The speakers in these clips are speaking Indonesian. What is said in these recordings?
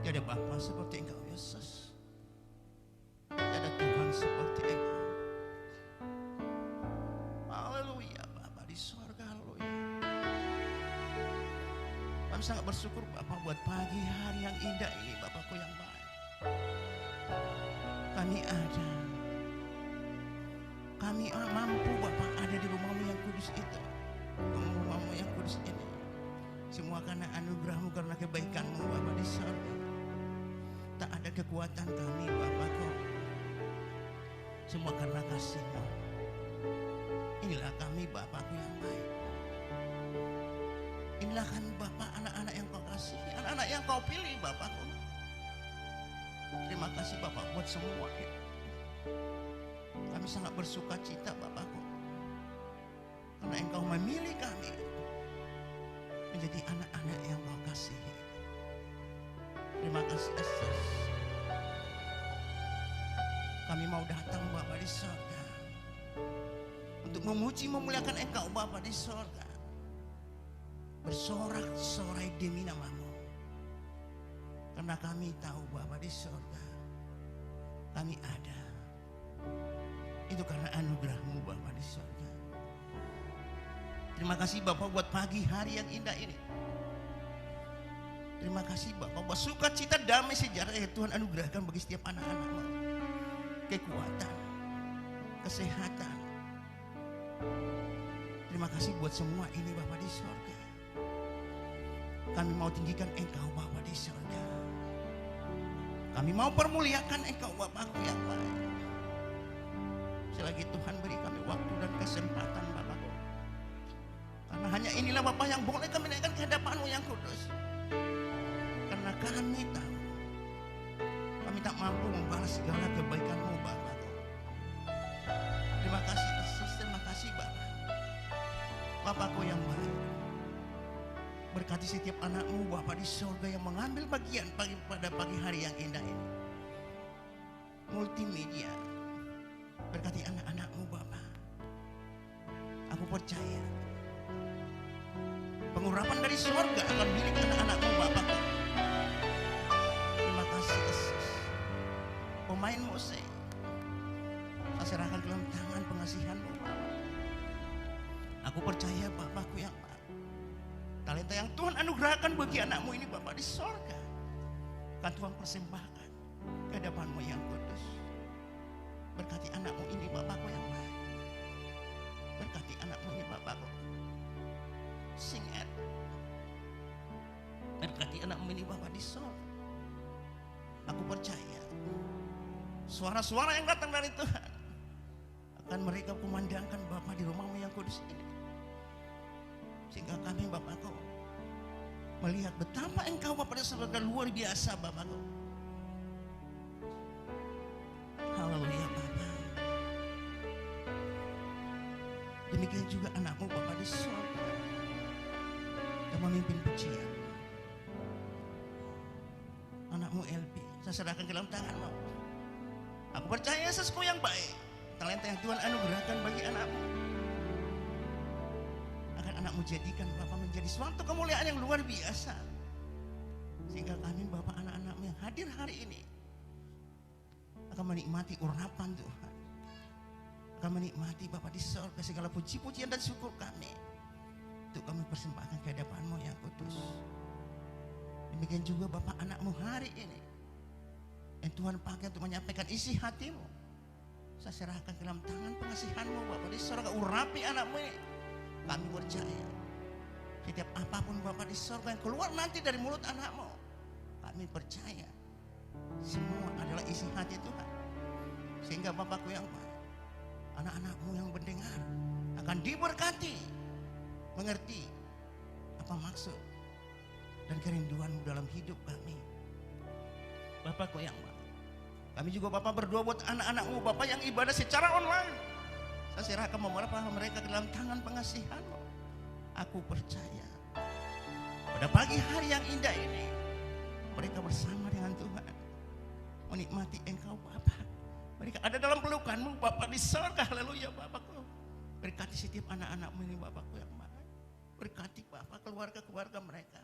Tiada Bapa seperti Engkau Yesus. Tiada Tuhan seperti Engkau. Haleluya Bapa di sorga, haleluya. Kami sangat bersyukur Bapa buat pagi hari yang indah ini, Bapakku yang baik. Kami ada. Kami mampu Bapak ada di rumah-Mu yang kudus itu. Rumah-Mu yang kudus ini. Semua karena anugerah-Mu, karena kebaikan-Mu Bapa di sorga. Tak ada kekuatan kami Bapakku. Semua karena kasih-Mu. Inilah kami Bapakku yang baik. Inilah kami Bapak, anak-anak yang Kau kasih, anak-anak yang Kau pilih Bapakku. Terima kasih Bapak buat semua. Kami sangat bersuka cita Bapakku, karena Engkau memilih kami menjadi anak-anak yang Kau kasihi. Terima kasih Yesus. Kami mau datang Bapa di sorga untuk memuji memuliakan Engkau Bapa di sorga. Bersorak-sorai demi nama-Mu. Karena kami tahu Bapa di sorga kami ada. Itu karena anugerah-Mu Bapa di sorga. Terima kasih Bapak buat pagi hari yang indah ini. Terima kasih Bapak buat sukacita damai sejahtera yang Tuhan anugerahkan bagi setiap anak-anak-Mu. Kekuatan, kesehatan. Terima kasih buat semua ini Bapa di sorga. Kami mau tinggikan Engkau Bapa di sorga. Kami mau permuliakan Engkau Bapakku yang baik. Selagi Tuhan beri kami waktu dan kesempatan Bapakku. Karena hanya inilah Bapak yang boleh kami naikkan ke hadapan-Mu yang kudus. Karena kami tahu kami tak mampu membalas segala kebaikan-Mu Bapakku. Terima kasih Yesus, terima kasih Bapak. Bapakku yang baik. Berkati setiap anak-Mu Bapa di surga yang mengambil bagian pada pagi hari yang indah ini. Multimedia. Berkati anak-anak-Mu Bapa. Aku percaya pengurapan dari surga akan milik anak-anak-Mu Bapakku. Terima kasih Yesus. Pemain musik saya serahkan dalam tangan pengasihan-Mu Bapa. Aku percaya Bapakku yang baik. Talenta yang Tuhan anugerahkan bagi anak-Mu ini Bapa di sorga akan Tuhan persembahkan ke hadapan-Mu yang kudus. Berkati anak-Mu ini Bapakku yang baik. Berkati anak-Mu ini Bapakku. Sing it. Berkati anak-Mu ini Bapa di sorga. Aku percaya suara-suara yang datang dari Tuhan akan mereka kumandangkan Bapa di rumah-Mu yang kudus ini. Sehingga kami Bapakku melihat betapa Engkau Bapa di surga luar biasa Bapakku. Haleluya Bapa. Demikian juga anak-Mu Bapa di surga yang memimpin pujian. Anak-Mu LB, saya serahkan ke dalam tangan-Mu. Aku percaya Yesusku yang baik, talenta yang Tuhan anugerahkan bagi anak-Mu akan anak-Mu jadikan Bapak menjadi suatu kemuliaan yang luar biasa. Sehingga kami Bapak anak-anak-Mu yang hadir hari ini akan menikmati urapan Tuhan. Akan menikmati Bapak di surga segala puji-pujian dan syukur kami. Untuk kami persembahkan ke hadapan-Mu yang kudus. Demikian juga Bapak anak-Mu hari ini yang Tuhan pakai untuk menyampaikan isi hati-Mu. Saya serahkan ke dalam tangan pengasihan-Mu Bapak di surga. Urapi anak-Mu ini. Kami percaya setiap apapun Bapak di surga yang keluar nanti dari mulut anak-Mu, kami percaya semua adalah isi hati Tuhan. Sehingga Bapakku yang baik, anak-anak-Mu yang mendengar akan diberkati, mengerti apa maksud dan kerinduan-Mu dalam hidup kami. Bapakku yang baik, kami juga Bapak berdoa buat anak-anak-Mu Bapak yang ibadah secara online. Saya serahkan beberapa mereka ke dalam tangan pengasihan-Mu. Aku percaya pada pagi hari yang indah ini mereka bersama dengan Tuhan menikmati Engkau Bapa. Mereka ada dalam pelukan-Mu Bapa di surga. Haleluya Bapakku. Berkati setiap anak-anak-Mu ini Bapakku yang baik. Berkati Bapa keluarga-keluarga mereka.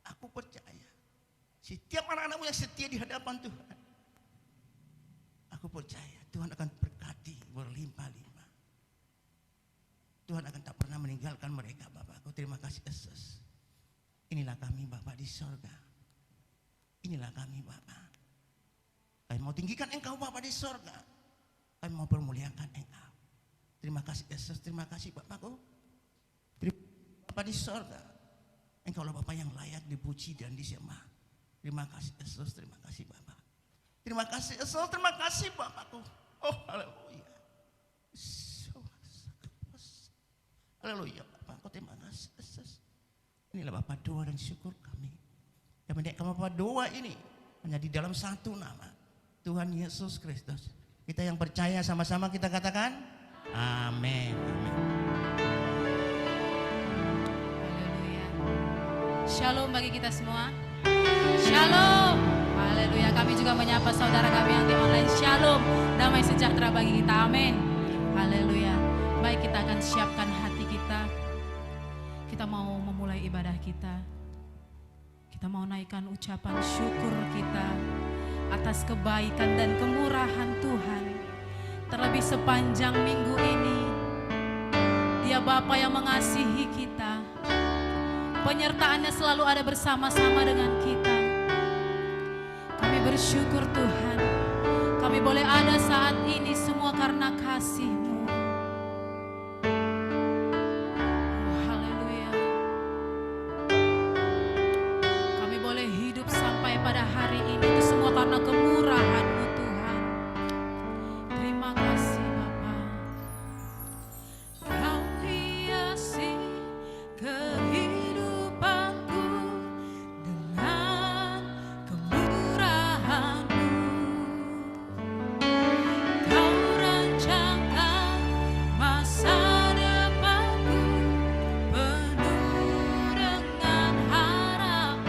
Aku percaya Setiap anak-anakmu yang setia di hadapan Tuhan, aku percaya Tuhan akan berkati berlimpah-limpah. Tuhan akan tak pernah meninggalkan mereka, Bapakku. Terima kasih Yesus. Inilah kami Bapa di sorga. Inilah kami Bapa. Kami mau tinggikan Engkau Bapa di sorga. Kami mau permuliakan Engkau. Terima kasih Yesus. Terima kasih Bapakku. Bapa di sorga. Engkaulah Bapa yang layak dipuji dan disembah. Terima kasih Yesus. Terima kasih Bapa. Terima kasih Yesus. Terima kasih Bapakku. Oh haleluya. Haleluya Bapakku. Terima kasih Yesus. Inilah Bapa doa dan syukur kami. Dan menaikkan Bapa doa ini hanya di dalam satu nama, Tuhan Yesus Kristus. Kita yang percaya sama-sama kita katakan amin. Amin. Haleluya. Shalom bagi kita semua. Shalom. Haleluya. Kami juga menyapa saudara kami yang di online. Shalom. Damai sejahtera bagi kita. Amin. Haleluya. Baik, kita akan siapkan hati kita. Kita mau memulai ibadah kita. Kita mau naikkan ucapan syukur kita atas kebaikan dan kemurahan Tuhan. Terlebih sepanjang minggu ini, Dia Bapa yang mengasihi kita. Penyertaannya selalu ada bersama-sama dengan kita. Kami bersyukur Tuhan, kami boleh ada saat ini semua karena kasih-Mu. Oh, haleluya. Kami boleh hidup sampai pada hari ini, itu semua karena kemurahan-Mu Tuhan. Terima kasih Bapa. Kau hiasi kehidupanku dengan kemurahan-Mu. Kau rancangkan masa depanku penuh dengan harapan.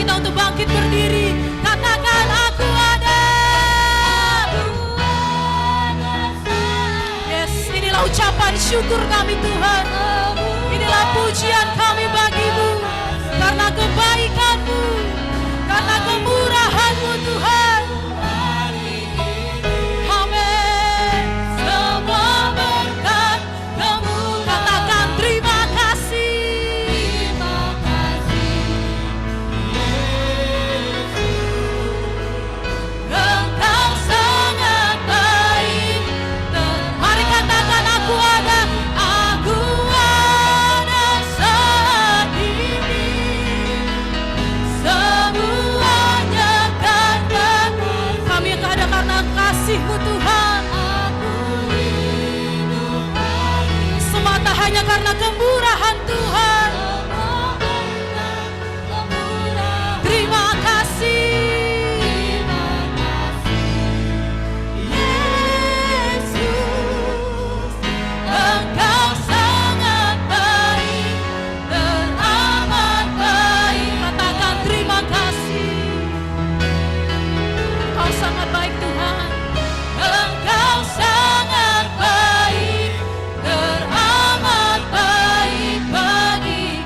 kita untuk bangkit berdiri. Katakan aku ada. Yes, inilah ucapan syukur kami Tuhan. Inilah pujian kami bagimu. Karena kebaikan-Mu, karena kemurahan-Mu Tuhan. Amin. Semua berkat Kamu. Katakan terima kasih. Engkau sangat baik. Mari katakan aku ada. Aku ada saat ini. Semuanya karena kami yang ada karena kasih-Mu Tuhan. Semata hanya karena kemurahan Tuhan. Terima kasih. Yesus, Engkau sangat baik, teramat baik. Katakan terima kasih. Engkau sangat baik Tuhan. Engkau sangat baik, teramat baik bagi.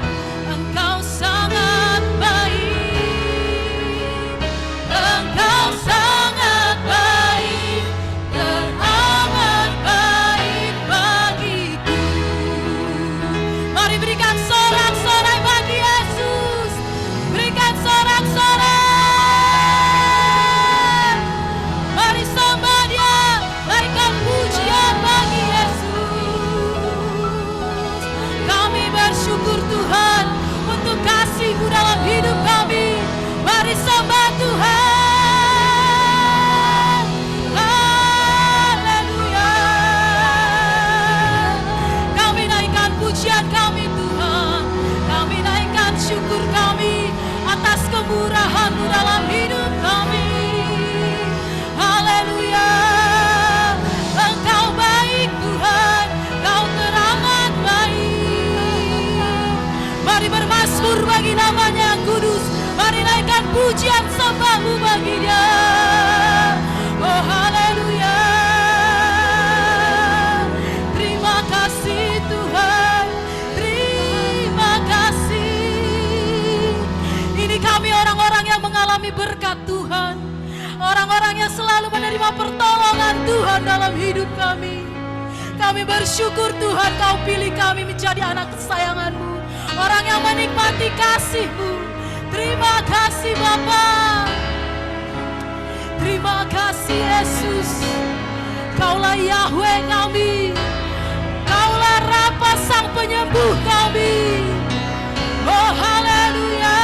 Engkau sangat baik. Engkau sangat baik, teramat baik bagiku. Mari berikan sorak-sorai bagi Yesus. Berikan sorak-sorai. Mari sembah Dia. Naikkan pujian bagi Yesus. Kami bersyukur Tuhan untuk kasih-Mu dalam hidup kami. Mari sembah Tuhan. Haleluya. Kami naikkan pujian kami Tuhan. Kami naikkan syukur kami atas kemurahan-Mu dalam hidup kami. Haleluya. Engkau baik Tuhan. Kau teramat baik. Mari bermazmur bagi nama-Nya yang kudus. Mari naikkan pujian sembah-Mu bagi Dia. Oh haleluya. Terima kasih Tuhan. Terima kasih. Ini kami orang-orang yang mengalami berkat Tuhan. Orang-orang yang selalu menerima pertolongan Tuhan dalam hidup kami. Kami bersyukur Tuhan Kau pilih kami menjadi anak kesayangan-Mu. Orang yang menikmati kasih-Mu. Terima kasih Bapa. Terima kasih Yesus. Kaulah Yahweh kami. Kaulah Rafa Sang Penyembuh kami. Oh haleluya.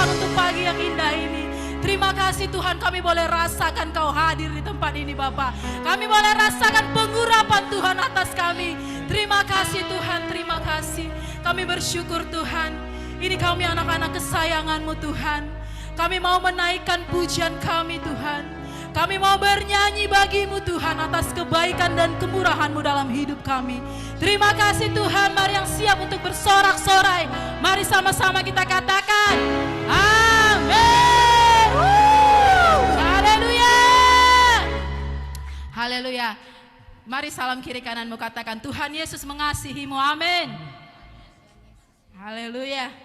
Tuhan untuk pagi yang indah ini. Terima kasih Tuhan, kami boleh rasakan Kau hadir di tempat ini Bapa. Kami boleh rasakan pengurapan Tuhan atas kami. Terima kasih Tuhan, terima kasih. Kami bersyukur Tuhan. Ini kami anak-anak kesayangan-Mu Tuhan. Kami mau menaikkan pujian kami Tuhan. Kami mau bernyanyi bagi-Mu Tuhan atas kebaikan dan kemurahan-Mu dalam hidup kami. Terima kasih Tuhan, mari yang siap untuk bersorak-sorai. Mari sama-sama kita katakan, amin. Haleluya. Haleluya. Mari salam kiri kananmu katakan, Tuhan Yesus mengasihi-Mu, amin. Haleluya.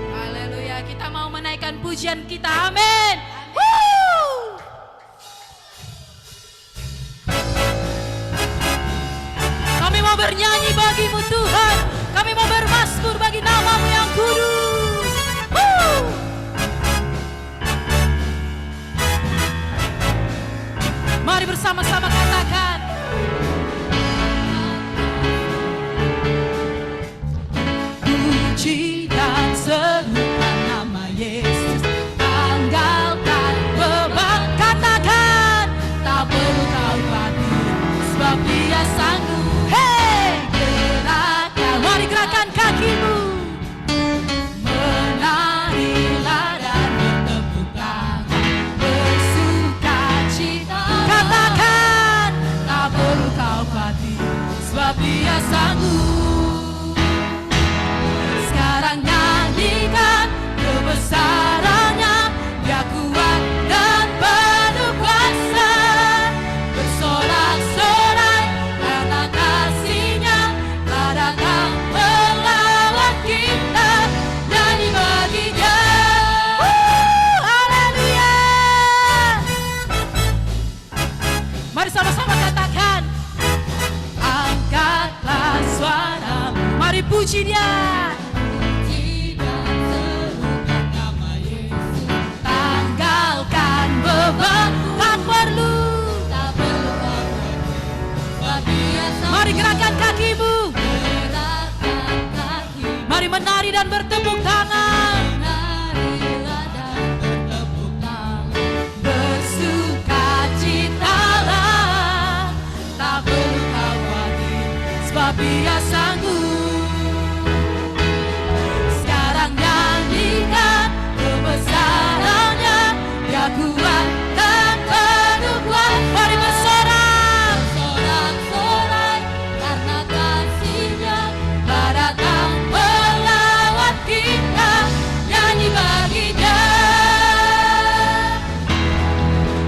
Haleluya, kita mau menaikkan pujian kita, amin. Kami mau bernyanyi bagi-Mu Tuhan. Kami mau bermasmur bagi nama-Mu yang kudus. Mari bersama-sama katakan, puji dan serukan nama Yesus, tanggalkan beban. Katakan, tak perlu kau khawatir, sebab Dia sanggup. Hey, gerakan, mari gerakan kakimu, menarilah dan bertepuk tangan, bersukacita. Katakan, tak perlu kau khawatir, sebab Dia sanggup. Sekarang nyanyikan kebesarannya, Dia kuat dan penuh kuasa. Bersorak-sorai karena kasih-Nya telah datang melawan kita. Nyanyi bagi Dia. Haleluya. Mari sama-sama katakan, angkatlah suara, mari puji Dia. Tanggalkan beban, tak perlu. Mari gerakan kakimu, mari menari dan bertepuk tangan. Bersukacitalah, tak perlu khawatir, sebab Dia sanggup. Sekarang nyanyikan kebesarannya, Dia kuat dan penuh kuasa. Mari bersorak, sorak-sorai karena kasih-Nya telah datang melawat kita. Nyanyi bagi Dia.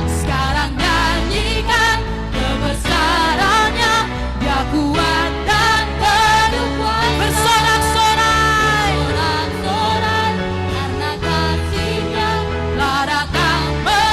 Sekarang nyanyikan kebesarannya, Dia kuat dan penuh kuasa. Bersorak-sorai, sorak-sorai karena kasih-Nya telah datang melawat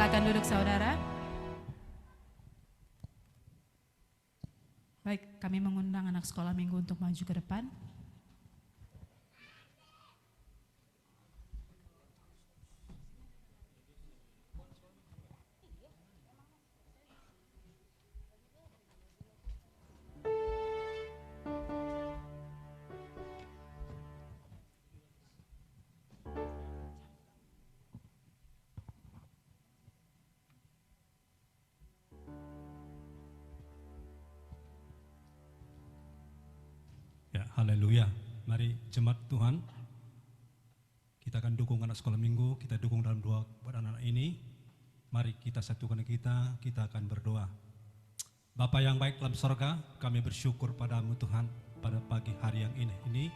Silakan duduk saudara. Baik, kami mengundang anak sekolah minggu untuk maju ke depan. Ya, haleluya. Mari jemaat Tuhan, kita akan dukung anak sekolah minggu, kita dukung dalam doa buat anak-anak ini. Mari kita satukan kita akan berdoa. Bapa yang baik dalam sorga, kami bersyukur padamu Tuhan pada pagi hari yang ini.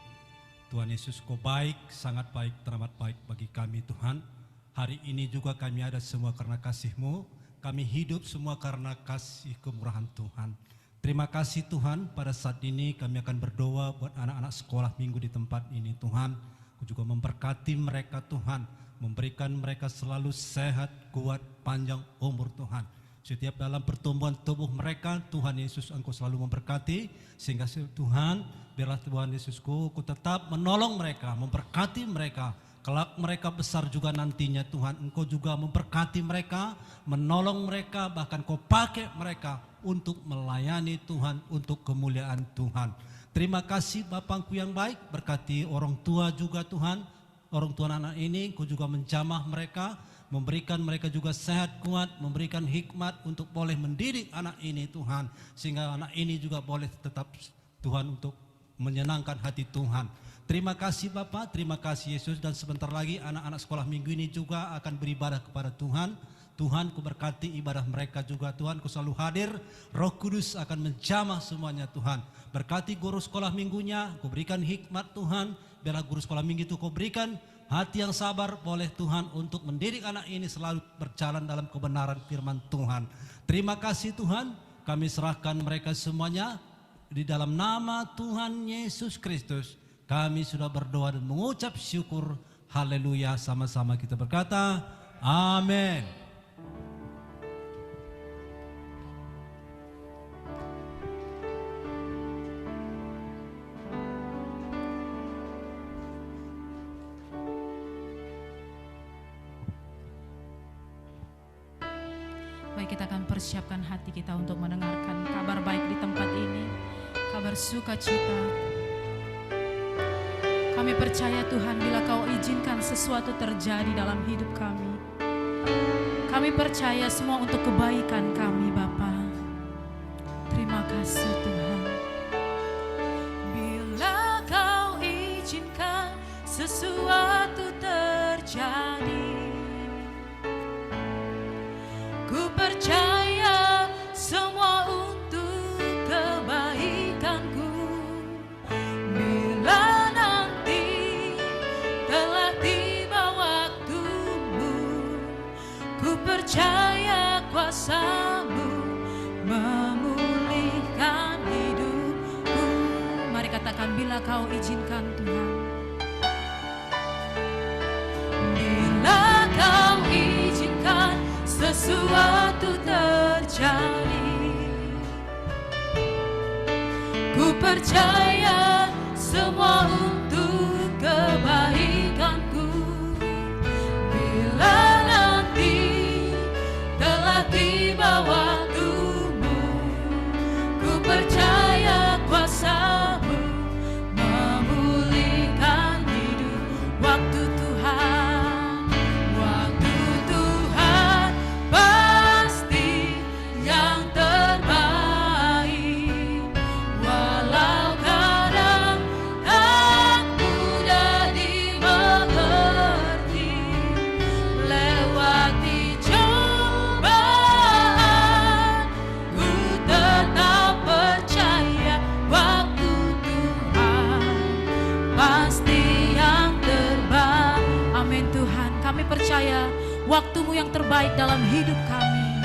Tuhan Yesus, Kau baik, sangat baik, teramat baik bagi kami Tuhan. Hari ini juga kami ada semua karena kasih-Mu, kami hidup semua karena kasih kemurahan Tuhan. Terima kasih Tuhan, pada saat ini kami akan berdoa buat anak-anak sekolah minggu di tempat ini Tuhan. Kau juga memberkati mereka Tuhan, memberikan mereka selalu sehat, kuat, panjang umur Tuhan. Setiap dalam pertumbuhan tubuh mereka, Tuhan Yesus Engkau selalu memberkati. Sehingga Tuhan, biarlah Tuhan Yesusku, Kau tetap menolong mereka, memberkati mereka. Kelak mereka besar juga nantinya Tuhan, Engkau juga memberkati mereka, menolong mereka, bahkan Kau pakai mereka untuk melayani Tuhan, untuk kemuliaan Tuhan. Terima kasih Bapakku yang baik, berkati orang tua juga Tuhan, orang tua anak ini, Kau juga menjamah mereka, memberikan mereka juga sehat kuat, memberikan hikmat untuk boleh mendidik anak ini Tuhan, sehingga anak ini juga boleh tetap Tuhan untuk menyenangkan hati Tuhan. Terima kasih Bapak, terima kasih Yesus, dan sebentar lagi anak-anak sekolah minggu ini juga akan beribadah kepada Tuhan. Tuhan, Ku berkati ibadah mereka juga Tuhan, Ku selalu hadir, Roh Kudus akan menjamah semuanya Tuhan. Berkati guru sekolah minggunya, Ku berikan hikmat Tuhan, biarlah guru sekolah minggu itu Kau berikan hati yang sabar boleh Tuhan untuk mendidik anak ini selalu berjalan dalam kebenaran firman Tuhan. Terima kasih Tuhan, kami serahkan mereka semuanya di dalam nama Tuhan Yesus Kristus. Kami sudah berdoa dan mengucap syukur. Haleluya, sama-sama kita berkata, amin. Baik, kita akan persiapkan hati kita untuk mendengarkan kabar baik di tempat ini, kabar sukacita. Kami percaya Tuhan, bila Kau izinkan sesuatu terjadi dalam hidup kami, kami percaya semua untuk kebaikan kami Bapa. Terima kasih Tuhan. Bila Kau izinkan sesuatu terjadi, ku percaya semua untuk kebaikanku. Bila nanti telah tiba waktumu, ku percaya kuasa-Mu memulihkan hidupku. Mari katakan, bila Kau izinkan Tuhan. Bila Kau izinkan sesuatu terjadi, ku percaya semua untuk kebaikanku. Bila nanti telah tiba waktumu, ku percaya kuasa-Mu memulihkan hidup. Waktu Tuhan, waktu Tuhan pasti yang terbaik. Walau kadang tak mudah dimengerti, lewati cobaan, ku tetap percaya waktu Tuhan pasti yang terbaik. Amin Tuhan, kami percaya waktu-Mu yang terbaik dalam hidup kami.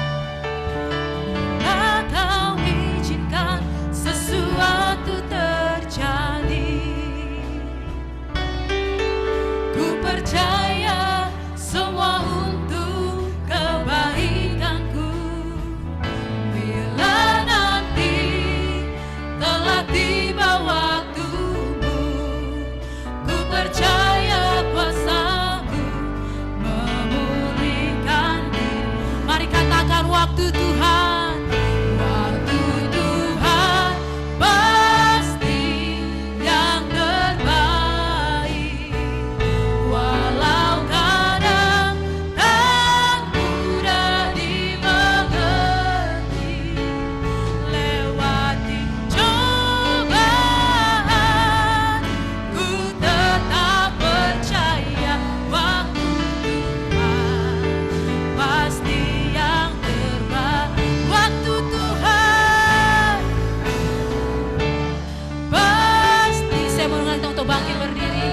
Bila Kau izinkan sesuatu terjadi, ku percaya semua untuk kebaikan. waktu Tuhan, waktu Tuhan pasti yang terbaik. Walau kadang tak mudah dimengerti, lewati cobaan, ku tetap percaya waktu Tuhan pasti yang terbaik. Waktu Tuhan pasti. Saya mau mengajak untuk bangkit berdiri.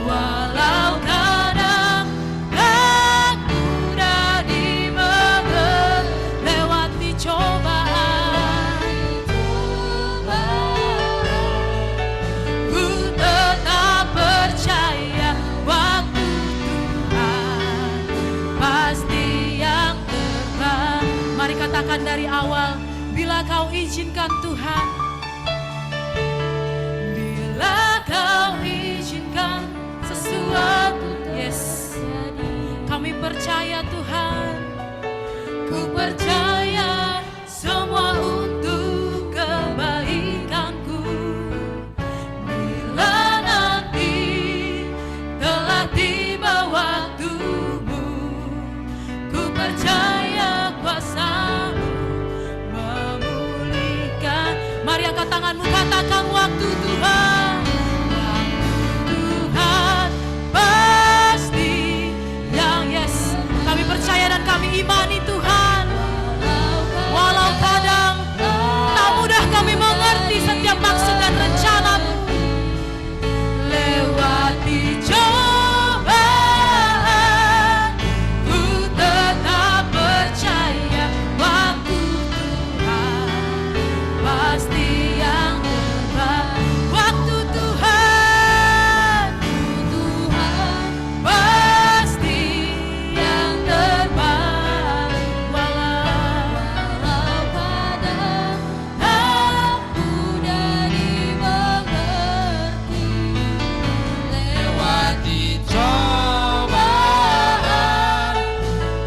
Walau kadang tak mudah dimengerti, lewati cobaan, ku tetap percaya waktu Tuhan pasti yang terbaik. Mari katakan dari awal, bila kau izinkan Tuhan, bila kau izinkan sesuatu, yes, kami percaya Tuhan, ku percaya semua untuk kebaikanku. Bila nanti telah tiba waktumu, ku percaya kuasa-Mu memulihkan. Mari angkat tanganmu, katakan waktu Tuhan, waktu Tuhan pasti yang yes. Kami percaya dan kami imani Tuhan. Walau kadang tak mudah kami mengerti setiap maksud dan rencana-Mu, lewati cobaan, ku tetap percaya waktu Tuhan pasti yang terbaik. Waktu Tuhan pasti yang terbaik. Walau kadang tak mudah dimengerti, lewati cobaan,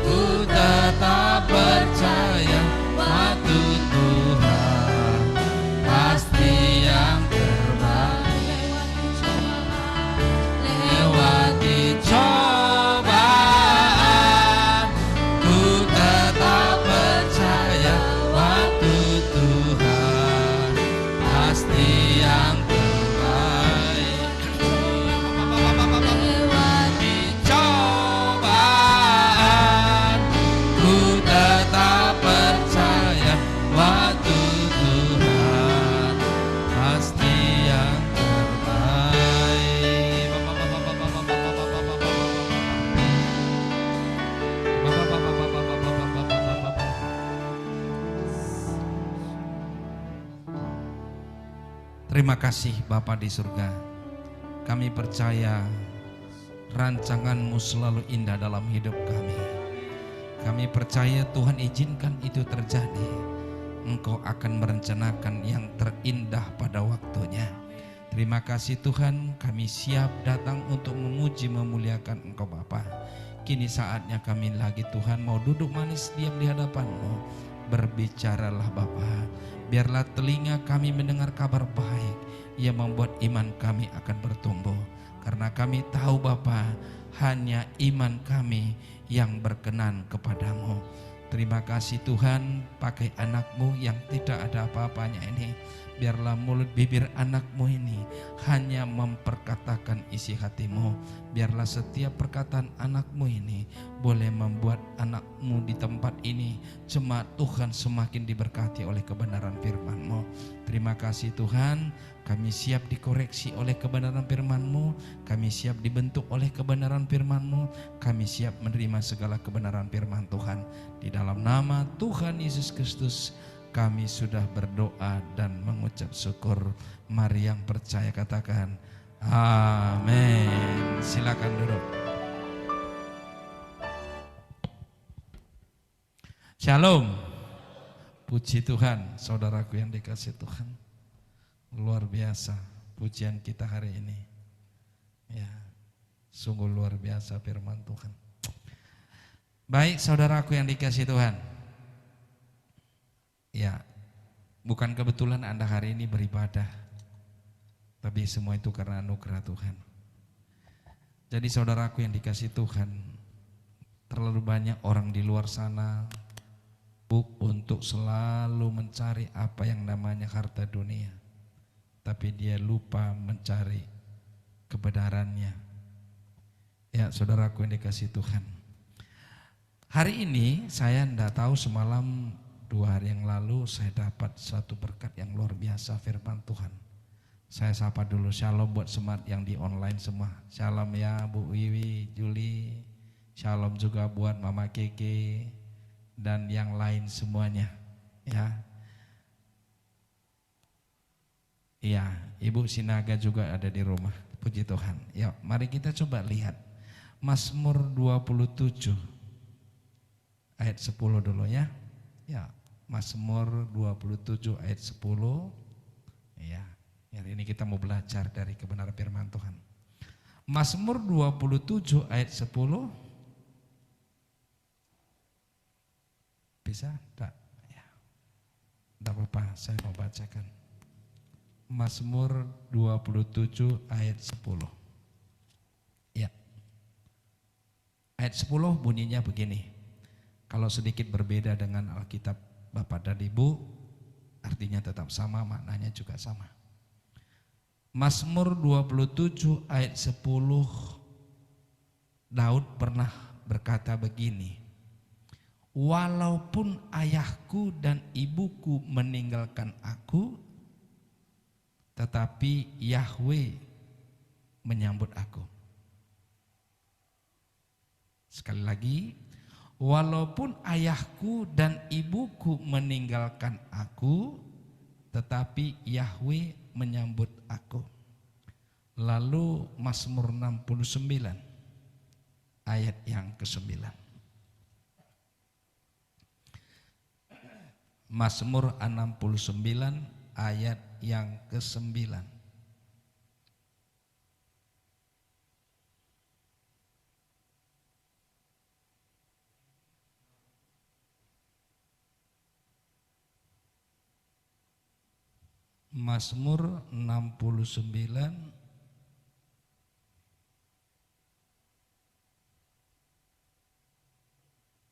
ku tetap percaya waktu Tuhan pasti yang terbaik. Lewati cobaan, ku tetap percaya waktu Tuhan pasti yang terbaik. Lewati cobaan, ku tetap percaya waktu Tuhan pasti yang terbaik. Terima kasih Bapa di surga. Kami percaya rancangan-Mu selalu indah dalam hidup kami. Kami percaya Tuhan izinkan itu terjadi. Engkau akan merencanakan yang terindah pada waktunya. Terima kasih Tuhan, kami siap datang untuk memuji memuliakan Engkau Bapa. Kini saatnya kami lagi Tuhan mau duduk manis diam di hadapan-Mu. Berbicaralah Bapa, biarlah telinga kami mendengar kabar baik yang membuat iman kami akan bertumbuh. Karena kami tahu Bapa, hanya iman kami yang berkenan kepadamu. Terima kasih Tuhan, pakai anak-Mu yang tidak ada apa-apanya ini. Biarlah mulut bibir anak-Mu ini hanya memperkatakan isi hati-Mu. Biarlah setiap perkataan anak-Mu ini boleh membuat anak-Mu di tempat ini jemaat Tuhan semakin diberkati oleh kebenaran firman-Mu. Terima kasih Tuhan, kami siap dikoreksi oleh kebenaran firman-Mu. Kami siap dibentuk oleh kebenaran firman-Mu. Kami siap menerima segala kebenaran firman Tuhan. Di dalam nama Tuhan Yesus Kristus kami sudah berdoa dan mengucap syukur. Mari yang percaya katakan amin. Silakan duduk. Shalom. Puji Tuhan, saudaraku yang dikasih Tuhan. Luar biasa pujian kita hari ini. Ya, sungguh luar biasa firman Tuhan. Baik saudaraku yang dikasihi Tuhan. Ya, bukan kebetulan Anda hari ini beribadah, tapi semua itu karena anugerah Tuhan. Jadi saudaraku yang dikasihi Tuhan, terlalu banyak orang di luar sana untuk selalu mencari apa yang namanya harta dunia, tapi dia lupa mencari kebenarannya. Ya saudaraku yang dikasihi Tuhan, hari ini saya tidak tahu, semalam 2 hari yang lalu saya dapat satu berkat yang luar biasa, firman Tuhan. Saya sapa dulu, shalom buat semat yang di online semua. Shalom ya Bu Wiwi, Juli, shalom juga buat Mama Keke dan yang lain semuanya. Ya, iya, Ibu Sinaga juga ada di rumah. Puji Tuhan. Ya, mari kita coba lihat Mazmur 27 ayat 10 dulu ya. Ya, Mazmur 27 ayat 10. Ya, hari ini kita mau belajar dari kebenaran firman Tuhan. Mazmur 27 ayat 10. Bisa? Tak? Ya. Tidak apa-apa, saya mau bacakan. Mazmur 27 ayat 10. Ya. Ayat 10 bunyinya begini. Kalau sedikit berbeda dengan Alkitab Bapak dan Ibu, artinya tetap sama, maknanya juga sama. Mazmur 27 ayat 10, Daud pernah berkata begini, walaupun ayahku dan ibuku meninggalkan aku, tetapi Yahweh menyambut aku. Sekali lagi, walaupun ayahku dan ibuku meninggalkan aku, tetapi Yahweh menyambut aku. Lalu Mazmur 69 ayat yang ke-9. Mazmur 69 ayat yang ke-9. Mazmur 69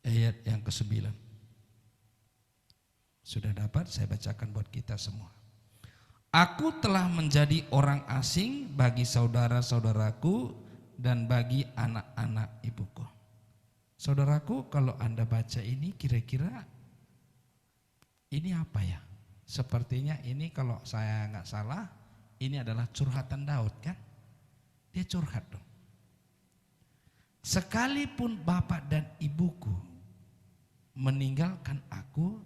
ayat yang ke-9. Sudah dapat, saya bacakan buat kita semua. Aku telah menjadi orang asing bagi saudara-saudaraku dan bagi anak-anak ibuku. Saudaraku, kalau Anda baca ini kira-kira ini apa ya? Sepertinya ini kalau saya nggak salah, ini adalah curhatan Daud kan? Dia curhat dong. Sekalipun bapak dan ibuku meninggalkan aku,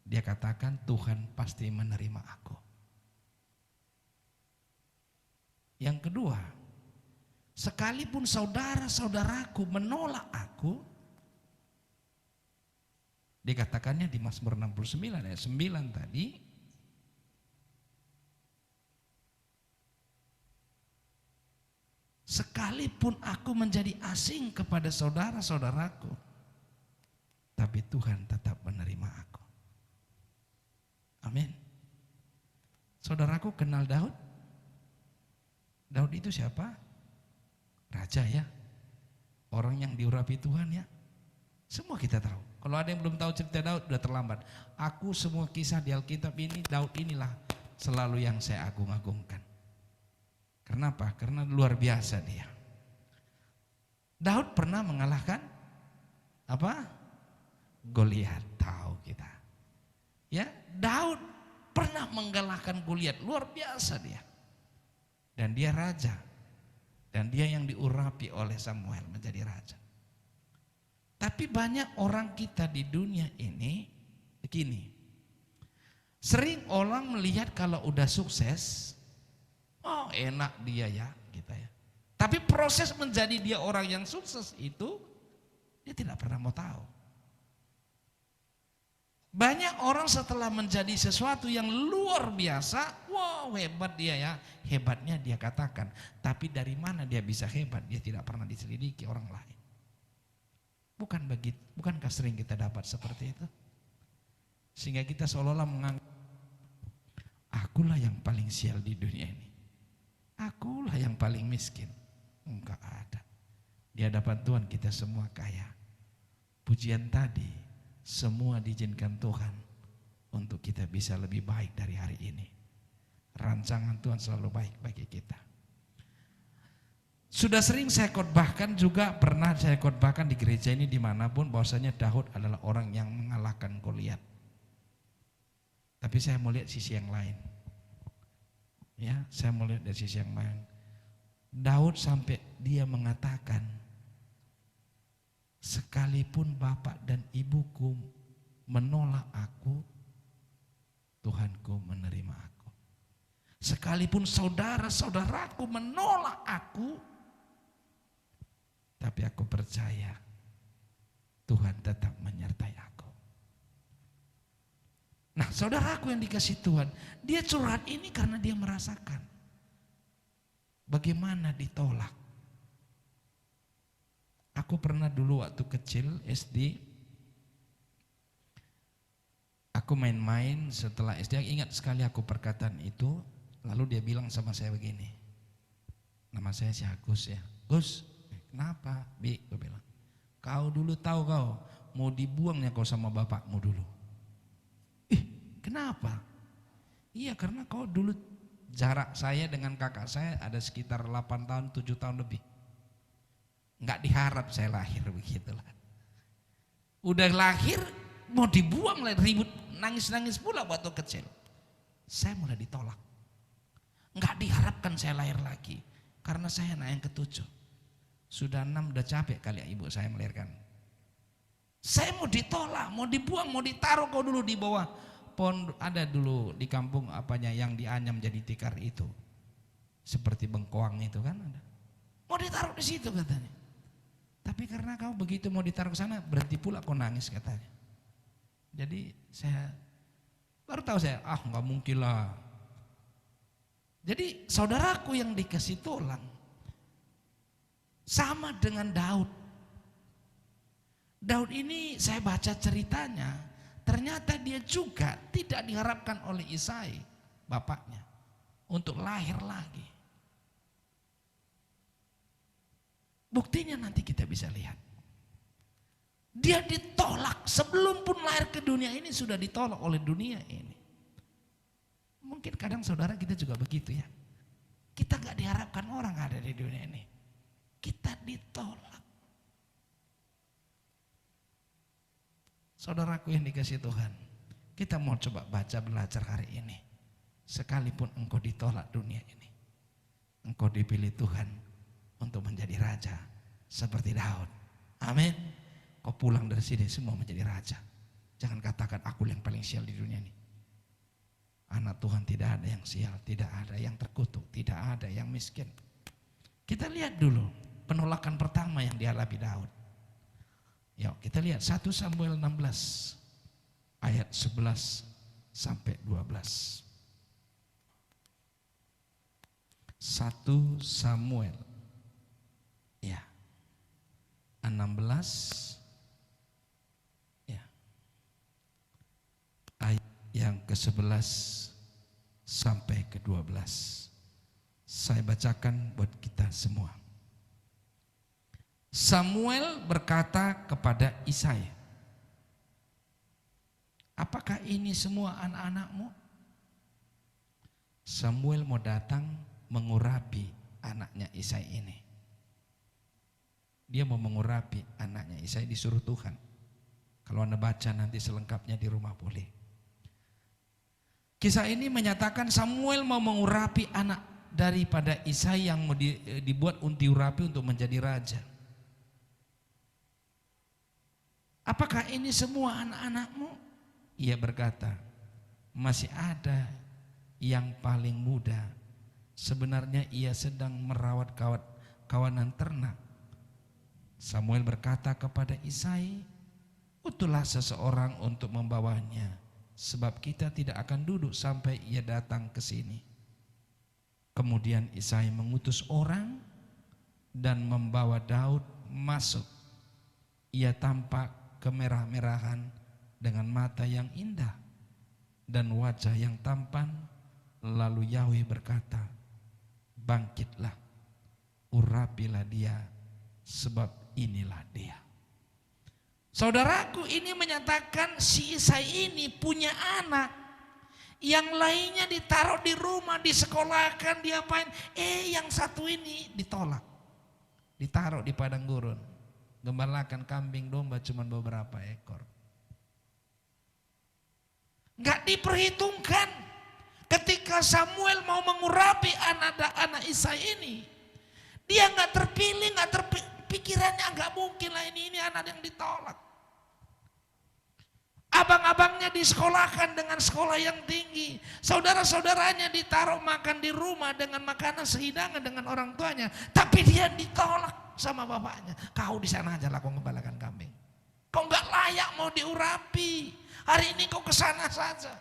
dia katakan Tuhan pasti menerima aku. Yang kedua, sekalipun saudara-saudaraku menolak aku, dikatakannya di Mazmur 69 ayat 9 tadi, sekalipun aku menjadi asing kepada saudara-saudaraku, tapi Tuhan tetap menerima aku. Amin. Saudaraku kenal Daud? Daud itu siapa? Raja ya. Orang yang diurapi Tuhan ya. Semua kita tahu. Kalau ada yang belum tahu cerita Daud, udah terlambat. Aku semua kisah di Alkitab ini, Daud inilah selalu yang saya agung-agungkan. Kenapa? Karena luar biasa dia. Daud pernah mengalahkan apa? Goliat, tahu kita. Ya, Daud pernah mengalahkan Goliat, luar biasa dia. Dan dia raja. Dan dia yang diurapi oleh Samuel menjadi raja. Tapi banyak orang kita di dunia ini begini. Sering orang melihat kalau udah sukses, oh enak dia ya, gitu ya. Tapi proses menjadi dia orang yang sukses itu dia tidak pernah mau tahu. Banyak orang setelah menjadi sesuatu yang luar biasa, wow hebat dia ya, hebatnya dia katakan. Tapi dari mana dia bisa hebat, dia tidak pernah diselidiki orang lain. Bukankah sering kita dapat seperti itu? Sehingga kita seolah-olah menganggap akulah yang paling sial di dunia ini. Akulah yang paling miskin. Enggak ada. Di hadapan Tuhan kita semua kaya. Pujian tadi semua diizinkan Tuhan untuk kita bisa lebih baik dari hari ini. Rancangan Tuhan selalu baik bagi kita. Sudah sering saya khotbahkan juga, pernah saya khotbahkan di gereja ini dimanapun, bahwasanya Daud adalah orang yang mengalahkan Goliat. Tapi saya mau lihat sisi yang lain. Ya, saya mau lihat dari sisi yang lain. Daud sampai dia mengatakan, sekalipun bapak dan ibuku menolak aku, Tuhanku menerima aku. Sekalipun saudara-saudaraku menolak aku, tapi aku percaya Tuhan tetap menyertai aku. Nah, saudaraku yang dikasih Tuhan, dia curhat ini karena dia merasakan bagaimana ditolak. Aku pernah dulu waktu kecil SD, aku main-main setelah SD, ingat sekali aku perkataan itu, lalu dia bilang sama saya begini, nama saya si Agus ya, Gus, kenapa Bi? Gue bilang, kau dulu tahu kau mau dibuangnya kau sama bapakmu dulu. Kenapa? Iya, karena kau dulu, jarak saya dengan kakak saya ada sekitar 8 tahun, 7 tahun lebih. Enggak diharap saya lahir begitulah. Udah lahir mau dibuang lah, ribut, nangis-nangis pula waktu kecil. Saya mulai ditolak. Enggak diharapkan saya lahir lagi karena saya anak yang ke-7. Sudah 6 udah capek kali ya ibu saya melahirkan. Saya mau ditolak, mau dibuang, mau ditaruh kau dulu di bawah pohon, ada dulu di kampung apanya yang dianyam jadi tikar itu. Seperti bengkoang itu kan ada. Mau ditaruh di situ katanya. Tapi karena kau begitu mau ditaruh ke sana, berhenti pula kau nangis katanya. Jadi saya baru tahu saya, nggak mungkin lah. Jadi saudaraku yang dikasih tulang sama dengan Daud. Daud ini saya baca ceritanya, ternyata dia juga tidak diharapkan oleh Isai, bapaknya, untuk lahir lagi. Buktinya nanti kita bisa lihat. Dia ditolak sebelum pun lahir ke dunia ini, sudah ditolak oleh dunia ini. Mungkin kadang saudara kita juga begitu ya. Kita gak diharapkan orang ada di dunia ini. Kita ditolak. Saudaraku yang dikasih Tuhan, kita mau coba baca belajar hari ini. Sekalipun engkau ditolak dunia ini, engkau dipilih Tuhan untuk menjadi raja seperti Daud. Amin. Kau pulang dari sini semua menjadi raja. Jangan katakan aku yang paling sial di dunia ini. Anak Tuhan tidak ada yang sial, tidak ada yang terkutuk, tidak ada yang miskin. Kita lihat dulu penolakan pertama yang dialami Daud. Yuk kita lihat 1 Samuel 16 ayat 11 sampai 12. 1 Samuel ya 16 ya ayat yang ke-11 sampai ke-12. Saya bacakan buat kita semua. Samuel berkata kepada Isai, apakah ini semua anak-anakmu? Samuel mau datang mengurapi anaknya Isai ini. Dia mau mengurapi anaknya Isai, disuruh Tuhan. Kalau Anda baca nanti selengkapnya di rumah boleh. Kisah ini menyatakan Samuel mau mengurapi anak daripada Isai yang mau dibuat diurapi untuk menjadi raja. Apakah ini semua anak-anakmu? Ia berkata, masih ada yang paling muda. Sebenarnya ia sedang merawat kawanan ternak. Samuel berkata kepada Isai, utuhlah seseorang untuk membawanya, sebab kita tidak akan duduk sampai ia datang ke sini. Kemudian Isai mengutus orang dan membawa Daud masuk Ia tampak kemerah-merahan dengan mata yang indah dan wajah yang tampan. Lalu Yahweh berkata, bangkitlah, urapilah dia, sebab inilah dia. Saudaraku, ini menyatakan si Isai ini punya anak. Yang lainnya ditaruh di rumah, disekolahkan, diapain. Yang satu ini ditolak. Ditaruh di padang gurun. Gembalakan kambing domba cuma beberapa ekor. Gak diperhitungkan. Ketika Samuel mau mengurapi anak Isai ini, dia gak terpilih, pikirannya gak mungkin lah ini anak yang ditolak. Abang-abangnya disekolahkan dengan sekolah yang tinggi. Saudara-saudaranya ditaruh makan di rumah dengan makanan sehidangan dengan orang tuanya. Tapi dia ditolak sama bapaknya. Kau di sana aja lah kau gembalakan kambing. Kau gak layak mau diurapi. Hari ini kau kesana saja.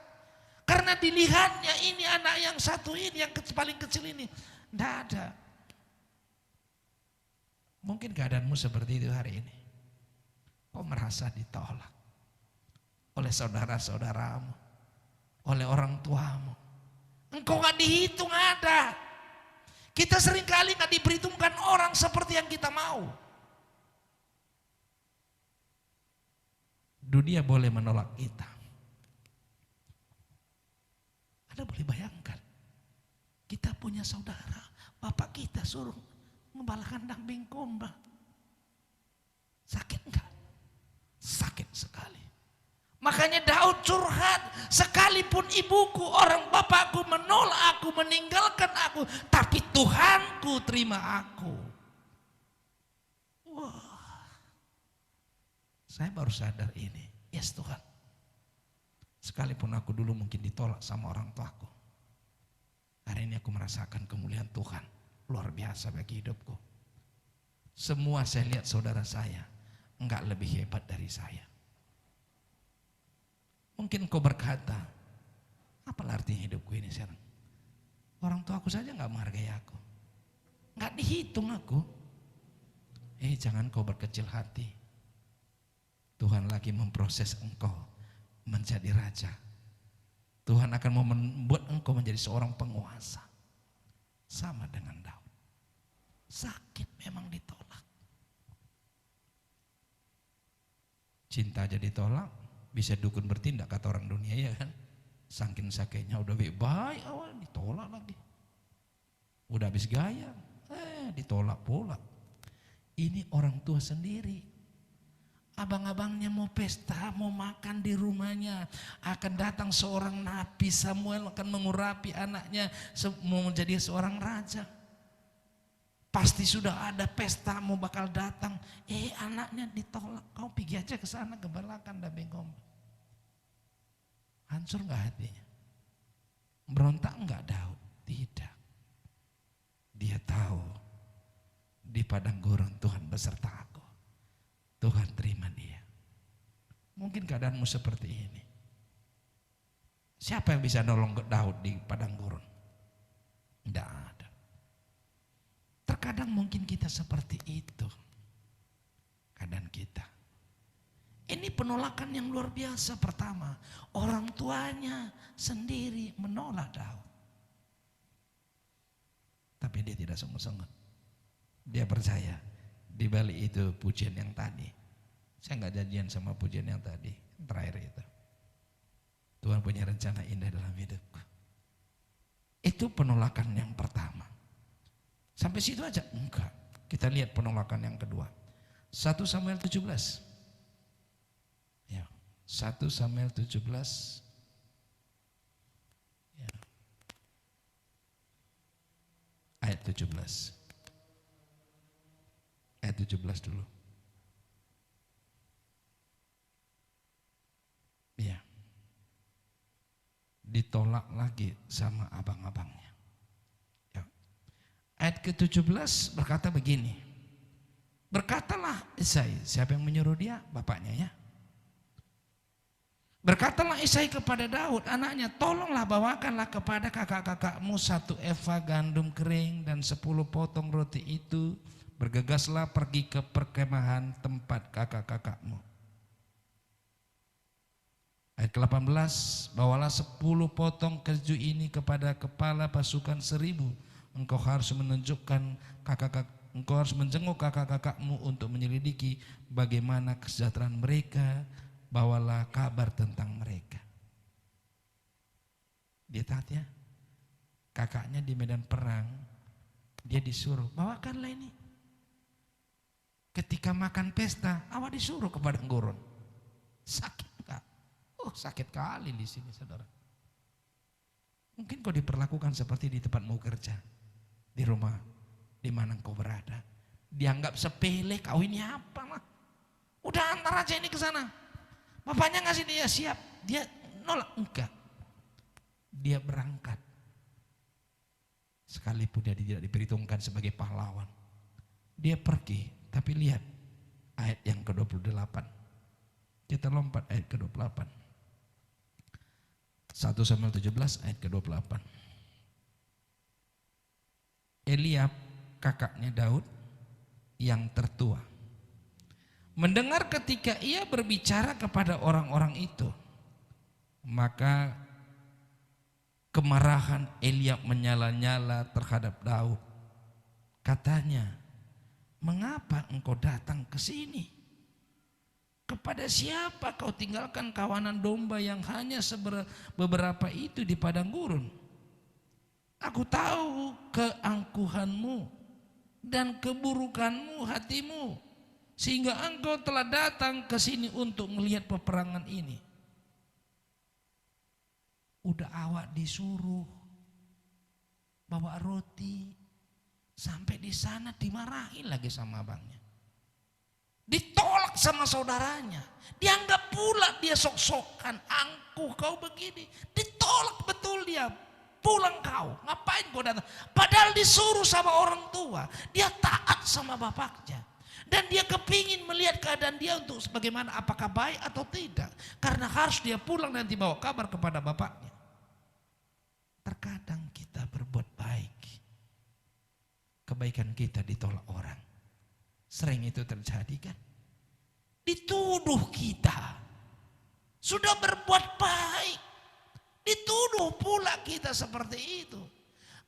Karena dilihatnya ini anak yang satu ini, yang paling kecil ini. Tidak ada. Mungkin keadaanmu seperti itu hari ini. Kau merasa ditolak oleh saudara-saudaramu, oleh orang tuamu. Engkau gak dihitung ada. Kita seringkali gak diperhitungkan orang seperti yang kita mau. Dunia boleh menolak kita. Anda boleh bayangkan, kita punya saudara, bapak kita suruh membalakan kambing domba. Sakit enggak? Sakit sekali. Makanya Daud curhat, sekalipun ibuku, orang bapakku menolak aku, meninggalkan aku, tapi Tuhanku terima aku. Wah, saya baru sadar ini. Yes Tuhan. Sekalipun aku dulu mungkin ditolak sama orang tuaku, hari ini aku merasakan kemuliaan Tuhan luar biasa bagi hidupku. Semua saya lihat saudara saya enggak lebih hebat dari saya. Mungkin kau berkata, apa artinya hidupku ini sekarang? Orang tuaku saja enggak menghargai aku, enggak dihitung aku. Jangan kau berkecil hati. Tuhan lagi memproses engkau menjadi raja. Tuhan akan membuat engkau menjadi seorang penguasa. Sama dengan Daud. Sakit memang ditolak. Cinta aja ditolak, bisa dukun bertindak kata orang dunia ya kan. Saking sakitnya udah baik awal ditolak lagi. Udah habis gaya, ditolak pula. Ini orang tua sendiri. Abang-abangnya mau pesta, mau makan di rumahnya. Akan datang seorang nabi, Samuel akan mengurapi anaknya, mau menjadi seorang raja. Pasti sudah ada pesta mau bakal datang. Anaknya ditolak. Kau pergi aja ke sana gembalakan kambing domba. Hancur gak hatinya? Berontak enggak Daud? Tidak. Dia tahu di padang gurun Tuhan beserta aku. Tuhan terima dia. Mungkin keadaanmu seperti ini. Siapa yang bisa nolong Daud di padang gurun? Tidak ada. Terkadang mungkin kita seperti itu. Keadaan kita. Ini penolakan yang luar biasa. Pertama, orang tuanya sendiri menolak Daud. Tapi dia tidak sungguh-sungguh. Dia percaya. Di balik itu pujian yang tadi. Saya nggak janjian sama pujian yang tadi, terakhir itu. Tuhan punya rencana indah dalam hidupku. Itu penolakan yang pertama. Sampai situ aja? Enggak. Kita lihat penolakan yang kedua. 1 Samuel 17. Ya, 1 Samuel 17. Ya. Ayat 17. Ayat 17 dulu. Ya. Ditolak lagi sama abang-abangnya. Ya. Ayat ke-17 berkata begini. Berkatalah Isai, siapa yang menyuruh dia? Bapaknya ya. Berkatalah Isai kepada Daud anaknya, tolonglah bawakanlah kepada kakak-kakakmu 1 eva gandum kering dan 10 potong roti itu bergegaslah pergi ke perkemahan tempat kakak-kakakmu. Ayat ke-18, bawalah 10 potong keju ini kepada kepala pasukan 1000. Engkau harus menjenguk kakak-kakakmu untuk menyelidiki bagaimana kesejahteraan mereka. Bawalah kabar tentang mereka. Dia taat ya. Kakaknya di medan perang, dia disuruh, bawakanlah ini. Ketika makan pesta, awak disuruh kepada gurun. Sakit enggak? Oh, sakit kali di sini, saudara. Mungkin kau diperlakukan seperti di tempatmu kerja, di rumah, di mana kau berada. Dianggap sepele, kau ini apa mah? Udah antar aja ini ke sana. Bapaknya ngasih dia siap, dia nolak enggak. Dia berangkat. Sekalipun dia tidak diperhitungkan sebagai pahlawan. Dia pergi, tapi lihat ayat yang ke-28. Kita lompat ayat ke-28. 1 Samuel 17 ayat ke-28. Eliab, kakaknya Daud yang tertua, mendengar ketika ia berbicara kepada orang-orang itu, maka kemarahan Eliab menyala-nyala terhadap Daud. Katanya, mengapa engkau datang ke sini? Kepada siapa kau tinggalkan kawanan domba yang hanya beberapa itu di padang gurun? Aku tahu keangkuhanmu dan keburukanmu hatimu, sehingga engkau telah datang ke sini untuk melihat peperangan ini. Udah awak disuruh bawa roti, sampai di sana dimarahin lagi sama abangnya. Ditolak sama saudaranya. Dianggap pula dia sok-sokan, angkuh kau begini. Ditolak betul dia. Pulang kau, ngapain kau datang? Padahal disuruh sama orang tua. Dia taat sama bapaknya. Dan dia kepingin melihat keadaan dia untuk bagaimana, apakah baik atau tidak. Karena harus dia pulang nanti bawa kabar kepada bapaknya. Terkadang kita berbuat baik, kebaikan kita ditolak orang. Sering itu terjadi kan? Dituduh kita sudah berbuat baik, dituduh pula kita seperti itu.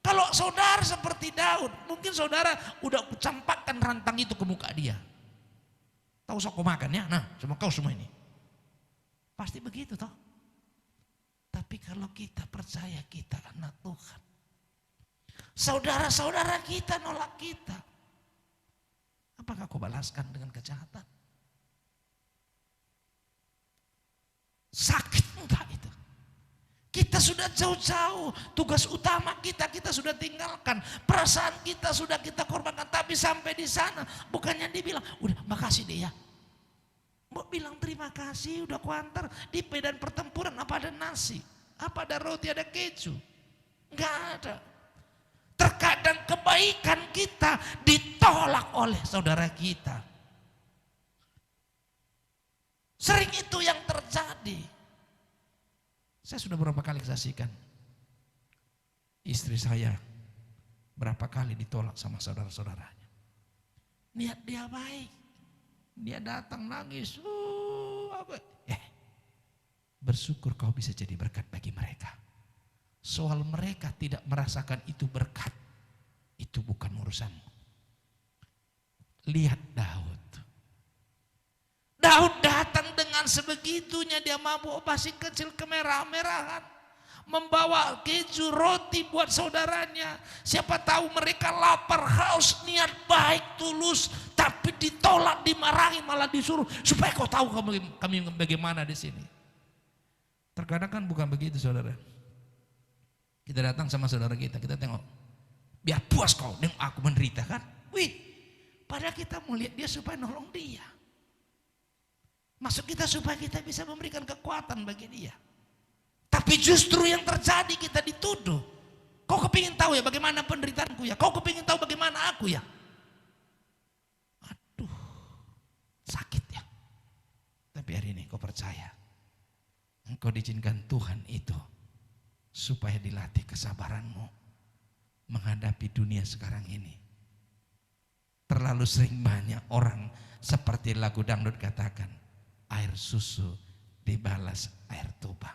Kalau saudara seperti Daud, mungkin saudara udah campakkan rantang itu ke muka dia. Tahu sok kau makan ya, nah sama kau semua ini. Pasti begitu toh. Tapi kalau kita percaya kita anak Tuhan, saudara-saudara kita nolak kita, apakah kau balaskan dengan kejahatan? Sakit enggak itu? Kita sudah jauh-jauh, tugas utama kita sudah tinggalkan, perasaan kita sudah kita korbankan, tapi sampai di sana bukannya dibilang, udah makasih deh ya. Mau bilang terima kasih udah kuantar di medan pertempuran, apa ada nasi, apa ada roti, ada keju? Enggak ada. Terkadang kebaikan kita ditolak oleh saudara kita. Sering itu yang terjadi. Saya sudah berapa kali saksikan istri saya berapa kali ditolak sama saudara-saudaranya. Niat dia baik, dia datang nangis, bersyukur kau bisa jadi berkat bagi mereka. Soal mereka tidak merasakan itu berkat, itu bukan urusanmu. Lihat Daud. Daud datang dengan sebegitunya, dia mabuk pasir kecil kemerah-merahan, membawa keju roti buat saudaranya. Siapa tahu mereka lapar, haus, niat baik, tulus, tapi ditolak, dimarahi, malah disuruh supaya kau tahu kami bagaimana di sini. Terkadang kan bukan begitu saudara. Kita datang sama saudara kita tengok, biar puas kau dengan aku menderita kan. Wih, padahal kita mau lihat dia supaya nolong dia. Maksud kita supaya kita bisa memberikan kekuatan bagi dia. Tapi justru yang terjadi kita dituduh. Kau kepingin tahu ya bagaimana penderitaanku ya? Kau kepingin tahu bagaimana aku ya? Aduh, sakit ya. Tapi hari ini kau percaya, engkau diizinkan Tuhan itu supaya dilatih kesabaranmu menghadapi dunia sekarang ini. Terlalu sering banyak orang seperti lagu dangdut katakan, air susu dibalas air tuba.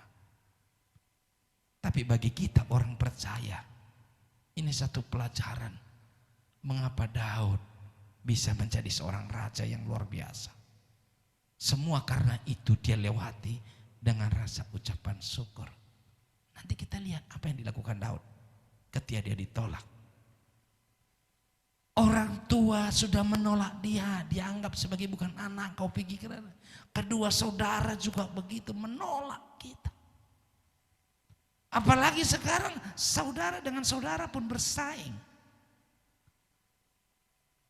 Tapi bagi kita orang percaya, ini satu pelajaran mengapa Daud bisa menjadi seorang raja yang luar biasa. Semua karena itu dia lewati dengan rasa ucapan syukur. Nanti kita lihat apa yang dilakukan Daud ketika dia ditolak. Orang tua sudah menolak dia, dianggap sebagai bukan anak, kau pikirkan. Kedua saudara juga begitu menolak kita. Apalagi sekarang saudara dengan saudara pun bersaing.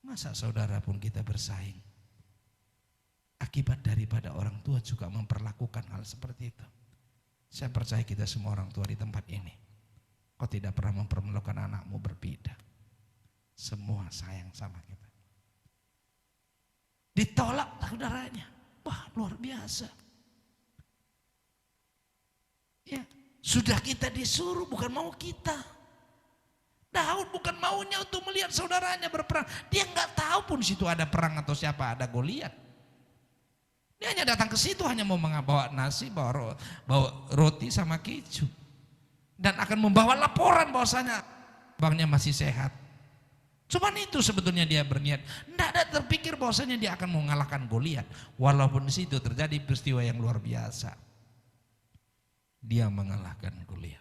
Masa saudara pun kita bersaing? Akibat daripada orang tua juga memperlakukan hal seperti itu. Saya percaya kita semua orang tua di tempat ini, kau tidak pernah memperlakukan anakmu berbeda. Semua sayang sama kita. Ditolak saudaranya, wah luar biasa. Ya, sudah kita disuruh, bukan mau kita. Daud bukan maunya untuk melihat saudaranya berperang. Dia nggak tahu pun situ ada perang atau siapa, ada Goliat. Dia hanya datang ke situ hanya mau bawa nasi, bawa roti sama keju. Dan akan membawa laporan bahwasanya bangnya masih sehat. Cuman itu sebetulnya dia berniat. Tidak ada terpikir bahwasanya dia akan mengalahkan Goliat. Walaupun di situ terjadi peristiwa yang luar biasa. Dia mengalahkan Goliat.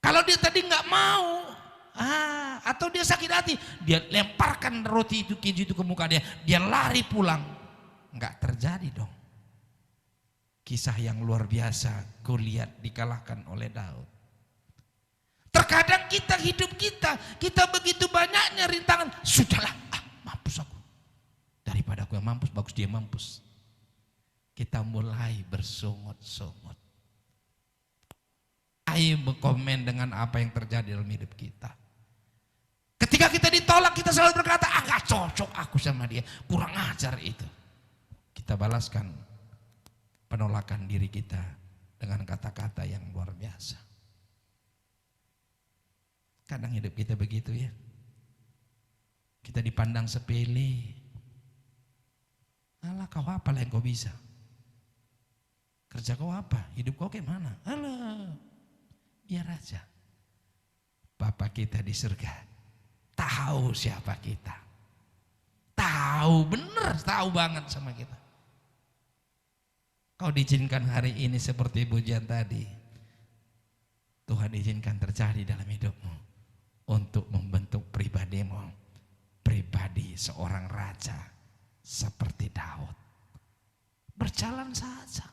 Kalau dia tadi nggak mau, atau dia sakit hati, dia lemparkan roti itu, keju itu ke muka dia lari pulang, nggak terjadi dong. Kisah yang luar biasa, Goliat dikalahkan oleh Daud. Terkadang hidup kita begitu banyaknya rintangan, sudahlah, mampus aku. Daripada aku yang mampus, bagus dia mampus. Kita mulai bersungut-sungut. Ayo berkomen dengan apa yang terjadi dalam hidup kita. Ketika kita ditolak, kita selalu berkata, gak cocok aku sama dia, kurang ajar itu. Kita balaskan penolakan diri kita dengan kata-kata yang luar biasa. Kadang hidup kita begitu ya. Kita dipandang sepele. Alah, kau apa lah yang kau bisa? Kerja kau apa? Hidup kau kayak mana? Alah, biar aja. Bapa kita di surga tahu siapa kita. Tahu bener, tahu banget sama kita. Kau diizinkan hari ini seperti pujian tadi. Tuhan izinkan terjadi dalam hidupmu untuk membentuk pribadimu, pribadi seorang raja seperti Daud. Berjalan saja.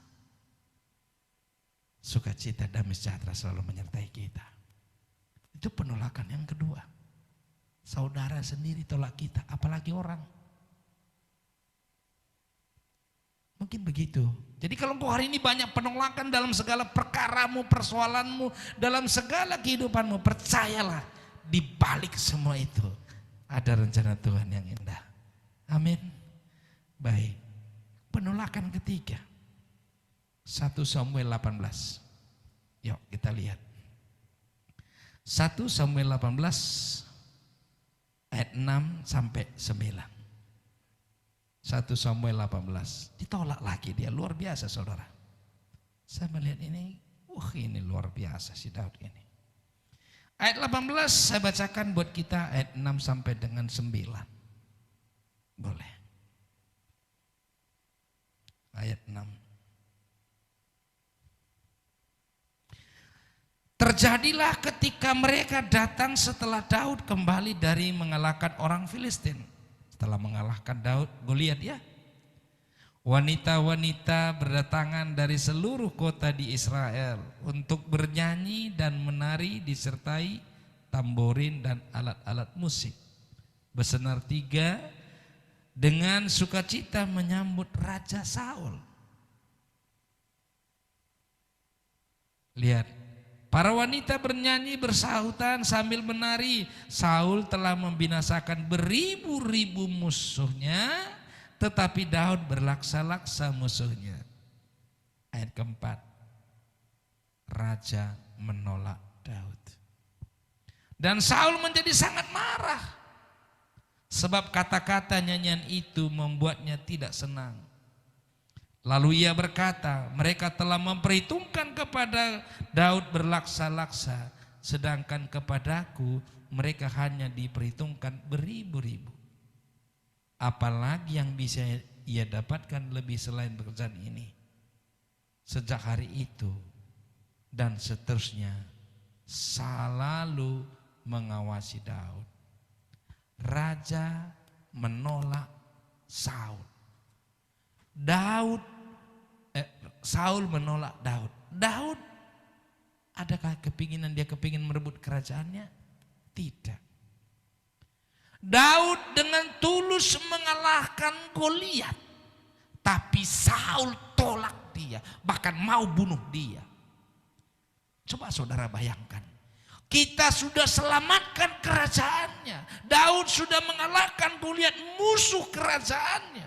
Sukacita damai sejahtera selalu menyertai kita. Itu penolakan yang kedua. Saudara sendiri tolak kita, apalagi orang. Mungkin begitu. Jadi kalau engkau hari ini banyak penolakan dalam segala perkaramu, persoalanmu, dalam segala kehidupanmu, percayalah di balik semua itu ada rencana Tuhan yang indah. Amin. Baik. Penolakan ketiga. 1 Samuel 18. Yuk kita lihat. 1 Samuel 18 ayat 6 sampai 9. 1 Samuel 18. Ditolak lagi dia, luar biasa saudara. Saya melihat ini, ini luar biasa si Daud ini. Ayat 18 saya bacakan buat kita ayat 6 sampai dengan 9. Boleh. Ayat 6. Terjadilah ketika mereka datang setelah Daud kembali dari mengalahkan orang Filistin. Setelah mengalahkan Daud, Goliat ya. Wanita-wanita berdatangan dari seluruh kota di Israel untuk bernyanyi dan menari disertai tamborin dan alat-alat musik. Bersenar tiga dengan sukacita menyambut Raja Saul. Lihat, para wanita bernyanyi bersahutan sambil menari. Saul telah membinasakan beribu-ribu musuhnya, tetapi Daud berlaksa-laksa musuhnya. Ayat keempat, Raja menolak Daud. Dan Saul menjadi sangat marah. Sebab kata-kata nyanyian itu membuatnya tidak senang. Lalu ia berkata, mereka telah memperhitungkan kepada Daud berlaksa-laksa, sedangkan kepadaku mereka hanya diperhitungkan beribu-ribu. Apalagi yang bisa ia dapatkan lebih selain pekerjaan ini. Sejak hari itu dan seterusnya selalu mengawasi Daud. Raja menolak Saul. Saul menolak Daud. Daud, adakah dia kepingin merebut kerajaannya? Tidak. Daud dengan tulus mengalahkan Goliat, tapi Saul tolak dia, bahkan mau bunuh dia. Coba saudara bayangkan, kita sudah selamatkan kerajaannya. Daud sudah mengalahkan Goliat, musuh kerajaannya.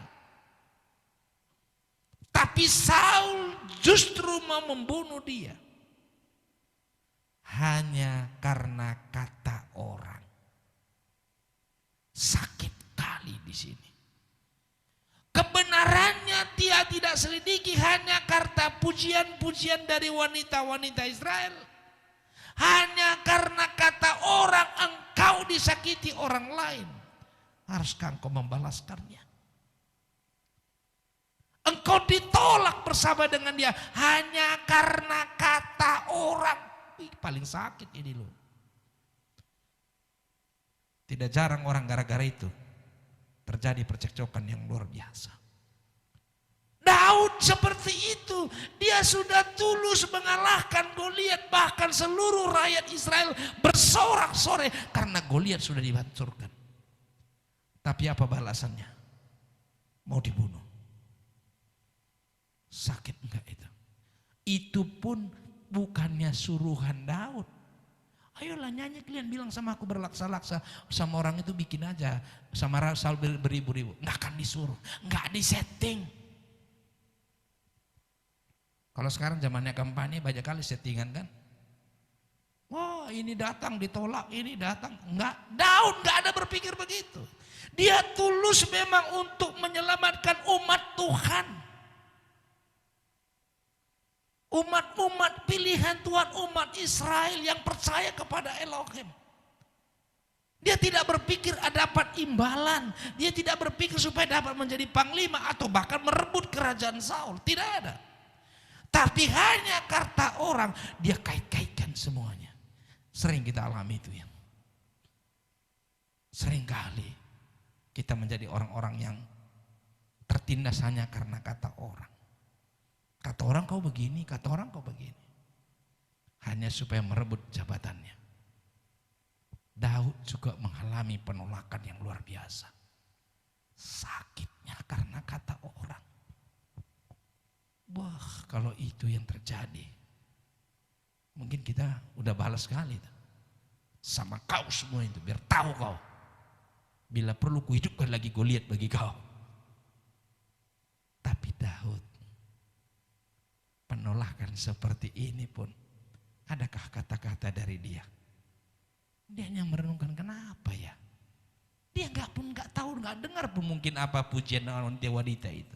Tapi Saul justru mau membunuh dia. Hanya karena kata orang. Sakit kali di sini. Kebenarannya dia tidak selidiki hanya karena pujian-pujian dari wanita-wanita Israel. Hanya karena kata orang engkau disakiti orang lain. Haruskah engkau membalaskannya? Engkau ditolak bersama dengan dia hanya karena kata orang. Paling sakit ini loh. Tidak jarang orang gara-gara itu terjadi percekcokan yang luar biasa. Daud seperti itu. Dia sudah tulus mengalahkan Goliat. Bahkan seluruh rakyat Israel bersorak-sorai karena Goliat sudah dihancurkan. Tapi apa balasannya? Mau dibunuh. Sakit enggak itu? Itu pun bukannya suruhan Daud. Ayolah nyanyi, kalian bilang sama aku berlaksa-laksa. Sama orang itu bikin aja. Sama Saul beribu-ribu. Enggak akan disuruh. Enggak disetting. Kalau sekarang zamannya kampanye banyak kali settingan kan. Wah ini datang ditolak, ini datang. Enggak, Daud enggak ada berpikir begitu. Dia tulus memang untuk menyelamatkan umat Tuhan. Umat-umat pilihan Tuhan, umat Israel yang percaya kepada Elohim. Dia tidak berpikir ada dapat imbalan. Dia tidak berpikir supaya dapat menjadi panglima atau bahkan merebut kerajaan Saul. Tidak ada. Tapi hanya kata orang, dia kait-kaitkan semuanya. Sering kita alami itu ya. Sering kali kita menjadi orang-orang yang tertindas hanya karena kata orang. Kata orang kau begini, kata orang kau begini. Hanya supaya merebut jabatannya. Daud juga mengalami penolakan yang luar biasa. Sakitnya karena kata orang. Wah, kalau itu yang terjadi, mungkin kita udah balas sekali. Sama kau semua itu, biar tahu kau. Bila perlu kuhidupkan lagi Goliat bagi kau. Tapi Daud, penolakan seperti ini pun, adakah kata-kata dari dia? Dia hanya merenungkan kenapa ya? Dia nggak tahu, nggak dengar pun mungkin apa pujian wanita itu.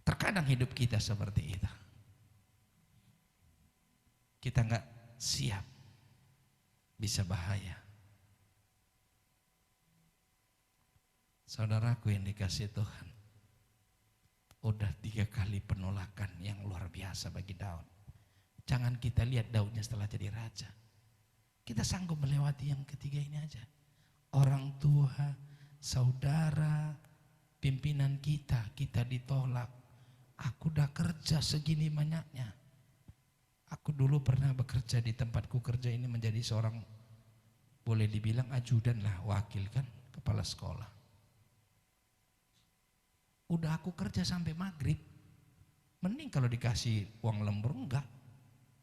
Terkadang hidup kita seperti itu. Kita nggak siap, bisa bahaya. Saudaraku yang dikasihi Tuhan, udah 3 kali penolakan yang luar biasa bagi Daud. Jangan kita lihat Daudnya setelah jadi raja. Kita sanggup melewati yang ketiga ini aja. Orang tua, saudara, pimpinan kita ditolak. Aku udah kerja segini banyaknya. Aku dulu pernah bekerja di tempatku kerja ini menjadi seorang, boleh dibilang ajudan lah, wakil kan, kepala sekolah. Udah aku kerja sampai maghrib. Mending kalau dikasih uang lembur, enggak.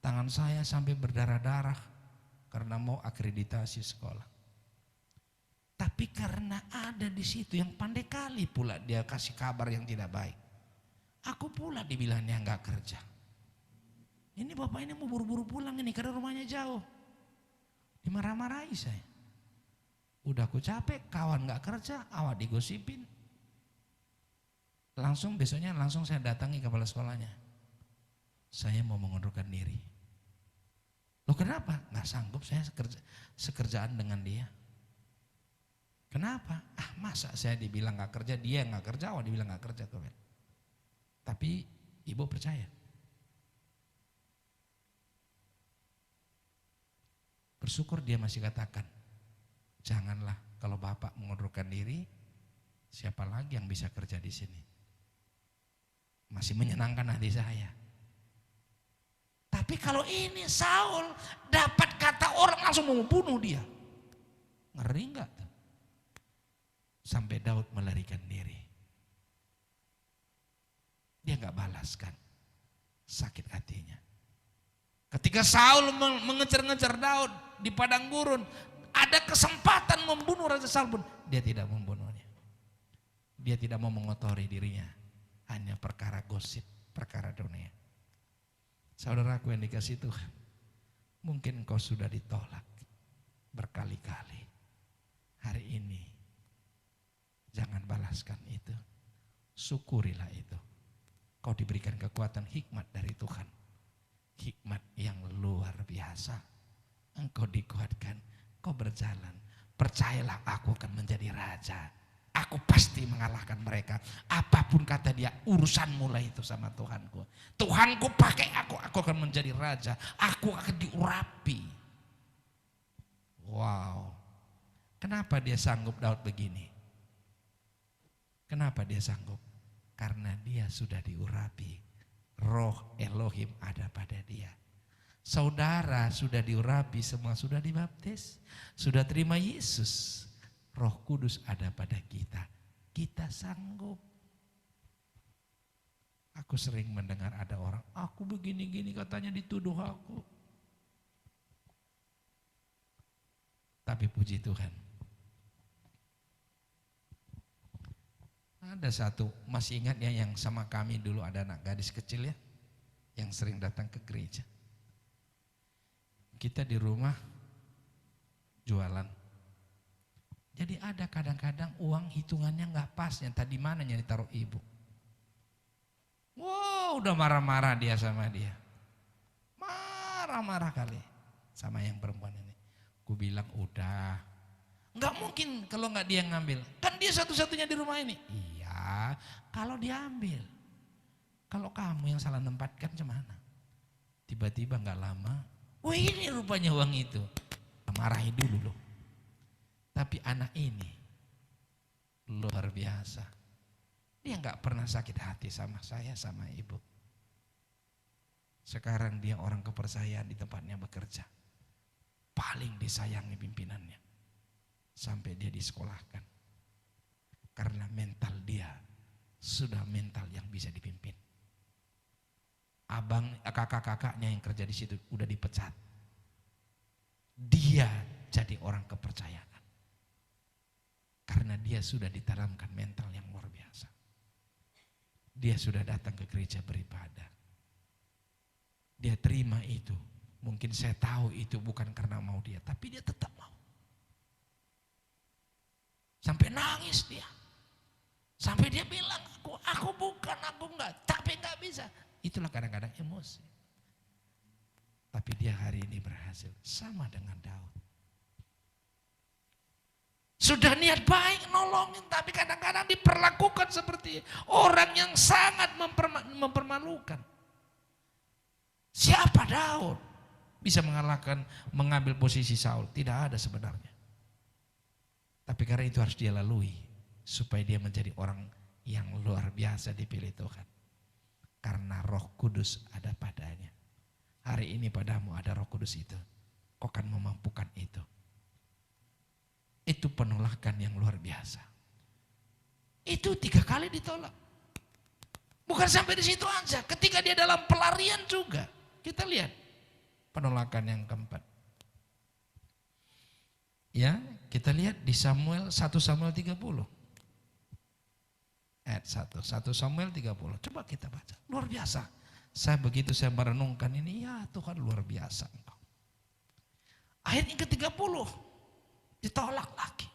Tangan saya sampai berdarah-darah karena mau akreditasi sekolah. Tapi karena ada di situ yang pandai kali pula dia kasih kabar yang tidak baik. Aku pula dibilangnya enggak kerja. Ini bapak ini mau buru-buru pulang ini karena rumahnya jauh. Dimarah-marahi saya. Udah aku capek, kawan gak kerja, awak digosipin. Langsung besoknya langsung saya datangi kepala sekolahnya. Saya mau mengundurkan diri. Loh kenapa? Gak sanggup saya sekerjaan dengan dia. Kenapa? Masa saya dibilang gak kerja, dia gak kerja, awak dibilang gak kerja. Tapi ibu percaya. Bersyukur dia masih katakan, janganlah kalau bapak mengundurkan diri, siapa lagi yang bisa kerja di sini? Masih menyenangkan hati saya. Tapi kalau ini Saul dapat kata orang langsung mau bunuh dia. Ngeri enggak? Sampai Daud melarikan diri. Dia enggak balaskan sakit hatinya. Ketika Saul mengejar-ngejar Daud di padang gurun, ada kesempatan membunuh Raja Saul pun dia tidak membunuhnya. Dia tidak mau mengotori dirinya, hanya perkara gosip, perkara dunia. Saudaraku yang dikasih Tuhan, mungkin kau sudah ditolak berkali-kali. Hari ini jangan balaskan itu, syukurilah itu. Kau diberikan kekuatan hikmat dari Tuhan. Hikmat yang luar biasa. Engkau dikuatkan, kau berjalan. Percayalah aku akan menjadi raja. Aku pasti mengalahkan mereka. Apapun kata dia, urusan mulai itu sama Tuhanku. Tuhanku pakai aku akan menjadi raja. Aku akan diurapi. Wow. Kenapa dia sanggup Daud begini? Kenapa dia sanggup? Karena dia sudah diurapi. Roh Elohim ada pada dia. Saudara sudah diurapi, semua sudah dibaptis, sudah terima Yesus. Roh Kudus ada pada kita. Kita sanggup. Aku sering mendengar ada orang, aku begini-gini katanya dituduh aku. Tapi puji Tuhan. Ada satu, masih ingat ya yang sama kami dulu ada anak gadis kecil ya, yang sering datang ke gereja. Kita di rumah jualan. Jadi ada kadang-kadang uang hitungannya nggak pas, yang tadi mana yang ditaruh ibu. Wow, udah marah-marah dia sama dia. Marah-marah kali sama yang perempuan ini. Ku bilang udah. Nggak mungkin kalau nggak dia ngambil. Kan dia satu-satunya di rumah ini. Iya, kalau dia ambil. Kalau kamu yang salah nempatkan gimana? Tiba-tiba nggak lama, wah ini rupanya uang itu. Marahi dulu loh. Tapi anak ini luar biasa. Dia nggak pernah sakit hati sama saya, sama ibu. Sekarang dia orang kepercayaan di tempatnya bekerja. Paling disayangi pimpinannya. Sampai dia disekolahkan. Karena mental dia sudah mental yang bisa dipimpin. Kakak-kakaknya yang kerja di situ udah dipecat. Dia jadi orang kepercayaan. Karena dia sudah ditanamkan mental yang luar biasa. Dia sudah datang ke gereja beribadah. Dia terima itu. Mungkin saya tahu itu bukan karena mau dia, tapi dia tetap mau. Sampai nangis dia. Sampai dia bilang, aku bukan, aku enggak, tapi enggak bisa. Itulah kadang-kadang emosi. Tapi dia hari ini berhasil. Sama dengan Daud. Sudah niat baik nolongin, tapi kadang-kadang diperlakukan seperti orang yang sangat mempermalukan. Siapa Daud bisa mengambil posisi Saul? Tidak ada sebenarnya. Tapi karena itu harus dia lalui supaya dia menjadi orang yang luar biasa dipilih Tuhan. Karena Roh Kudus ada padanya. Hari ini padamu ada Roh Kudus itu. Kau akan memampukan itu. Itu penolakan yang luar biasa. Itu 3 kali ditolak. Bukan sampai di situ aja. Ketika dia dalam pelarian juga. Kita lihat penolakan yang keempat. Ya, kita lihat di 1 Samuel 30. Ayat 1 Samuel 30. Coba kita baca. Luar biasa. Saya merenungkan ini, ya Tuhan luar biasa. Ayat yang ke-30 ditolak lagi.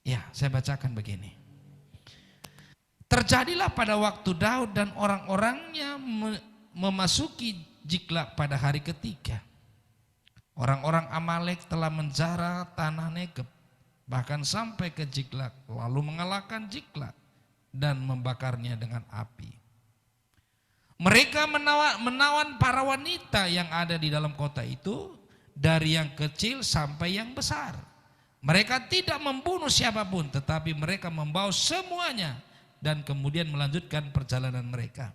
Ya, saya bacakan begini. Terjadilah pada waktu Daud dan orang-orangnya memasuki Ziklag pada hari ketiga. Orang-orang Amalek telah menjara tanah Negeb, bahkan sampai ke Ziklag, lalu mengalahkan Ziklag dan membakarnya dengan api. Mereka menawan para wanita yang ada di dalam kota itu, dari yang kecil sampai yang besar. Mereka tidak membunuh siapapun, tetapi mereka membawa semuanya dan kemudian melanjutkan perjalanan mereka.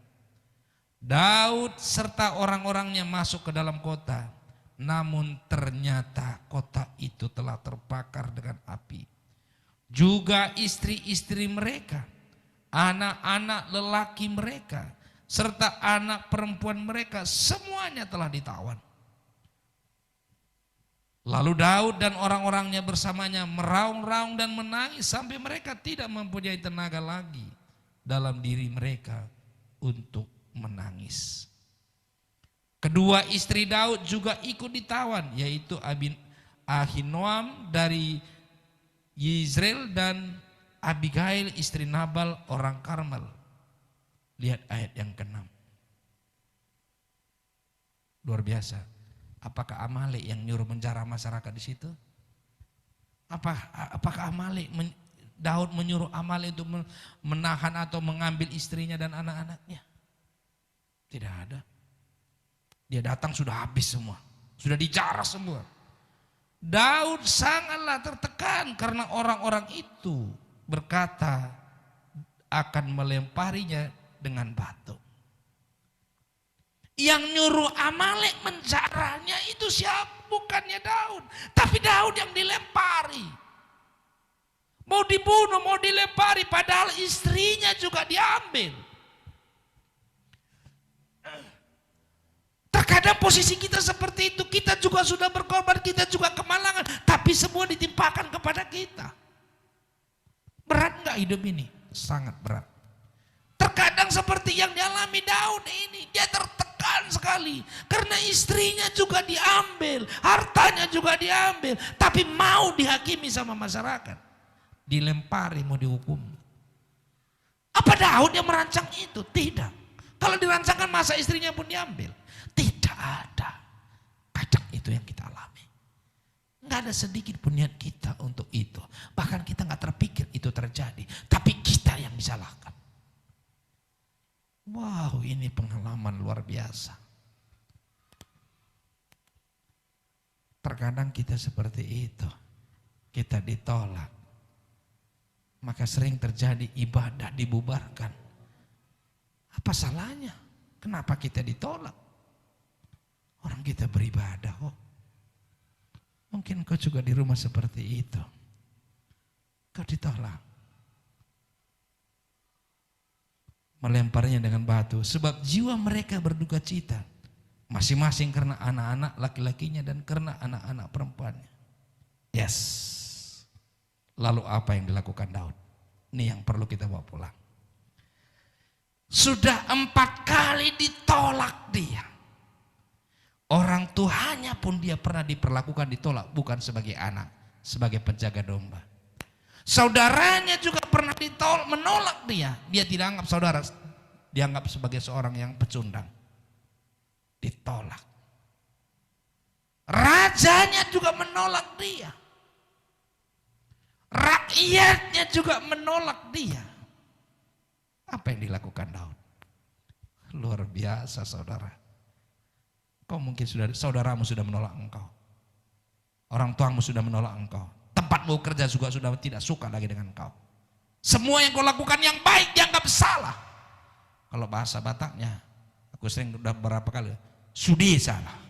Daud serta orang-orangnya masuk ke dalam kota, namun ternyata kota itu telah terbakar dengan api. Juga istri-istri mereka, anak-anak lelaki mereka, serta anak perempuan mereka, semuanya telah ditawan. Lalu Daud dan orang-orangnya bersamanya meraung-raung dan menangis sampai mereka tidak mempunyai tenaga lagi dalam diri mereka untuk menangis. Kedua istri Daud juga ikut ditawan, yaitu Ahinoam dari Yizreel dan Abigail istri Nabal orang Karmel. Lihat ayat yang ke-6. Luar biasa. Apakah Amalek yang nyuruh menjara masyarakat di situ? Apakah Daud menyuruh Amalek untuk menahan atau mengambil istrinya dan anak-anaknya? Tidak ada. Dia datang sudah habis semua, sudah dijarah semua. Daud sangatlah tertekan karena orang-orang itu berkata akan melemparinya dengan batu. Yang nyuruh Amalek menjarahnya itu siapa? Bukannya Daud, tapi Daud yang dilempari. Mau dibunuh, mau dilempari, padahal istrinya juga diambil. Terkadang posisi kita seperti itu, kita juga sudah berkorban, kita juga kemalangan, tapi semua ditimpakan kepada kita. Berat enggak hidup ini? Sangat berat. Terkadang seperti yang dialami Daud ini, dia tertekan sekali karena istrinya juga diambil, hartanya juga diambil, tapi mau dihakimi sama masyarakat, dilempari, mau dihukum. Apa Daud yang merancang itu? Tidak. Kalau dirancangkan masa istrinya pun diambil? Tidak ada. Kadang itu yang kita alami. Nggak ada sedikit pun niat kita untuk itu. Bahkan kita nggak terpikir itu terjadi, tapi kita yang disalahkan. Wow, ini pengalaman luar biasa. Terkadang kita seperti itu, kita ditolak. Maka sering terjadi ibadah dibubarkan. Apa salahnya? Kenapa kita ditolak? Orang kita beribadah kok. Mungkin kau juga di rumah seperti itu. Kau ditolak. Melemparnya dengan batu. Sebab jiwa mereka berduka cita. Masing-masing karena anak-anak laki-lakinya dan karena anak-anak perempuannya. Yes. Lalu apa yang dilakukan Daud? Ini yang perlu kita bawa pulang. Sudah 4 kali ditolak dia. Orang tuanya pun dia pernah diperlakukan ditolak, bukan sebagai anak, sebagai penjaga domba. Saudaranya juga pernah menolak dia. Dia tidak anggap saudara, dianggap sebagai seorang yang pecundang. Ditolak. Rajanya juga menolak dia. Rakyatnya juga menolak dia. Apa yang dilakukan Daud? Luar biasa saudara. Kau mungkin saudaramu sudah menolak engkau. Orang tuamu sudah menolak engkau. Tempatmu kerja juga sudah tidak suka lagi dengan engkau. Semua yang kau lakukan yang baik dianggap salah. Kalau bahasa Bataknya, aku sering udah berapa kali, sudi salah.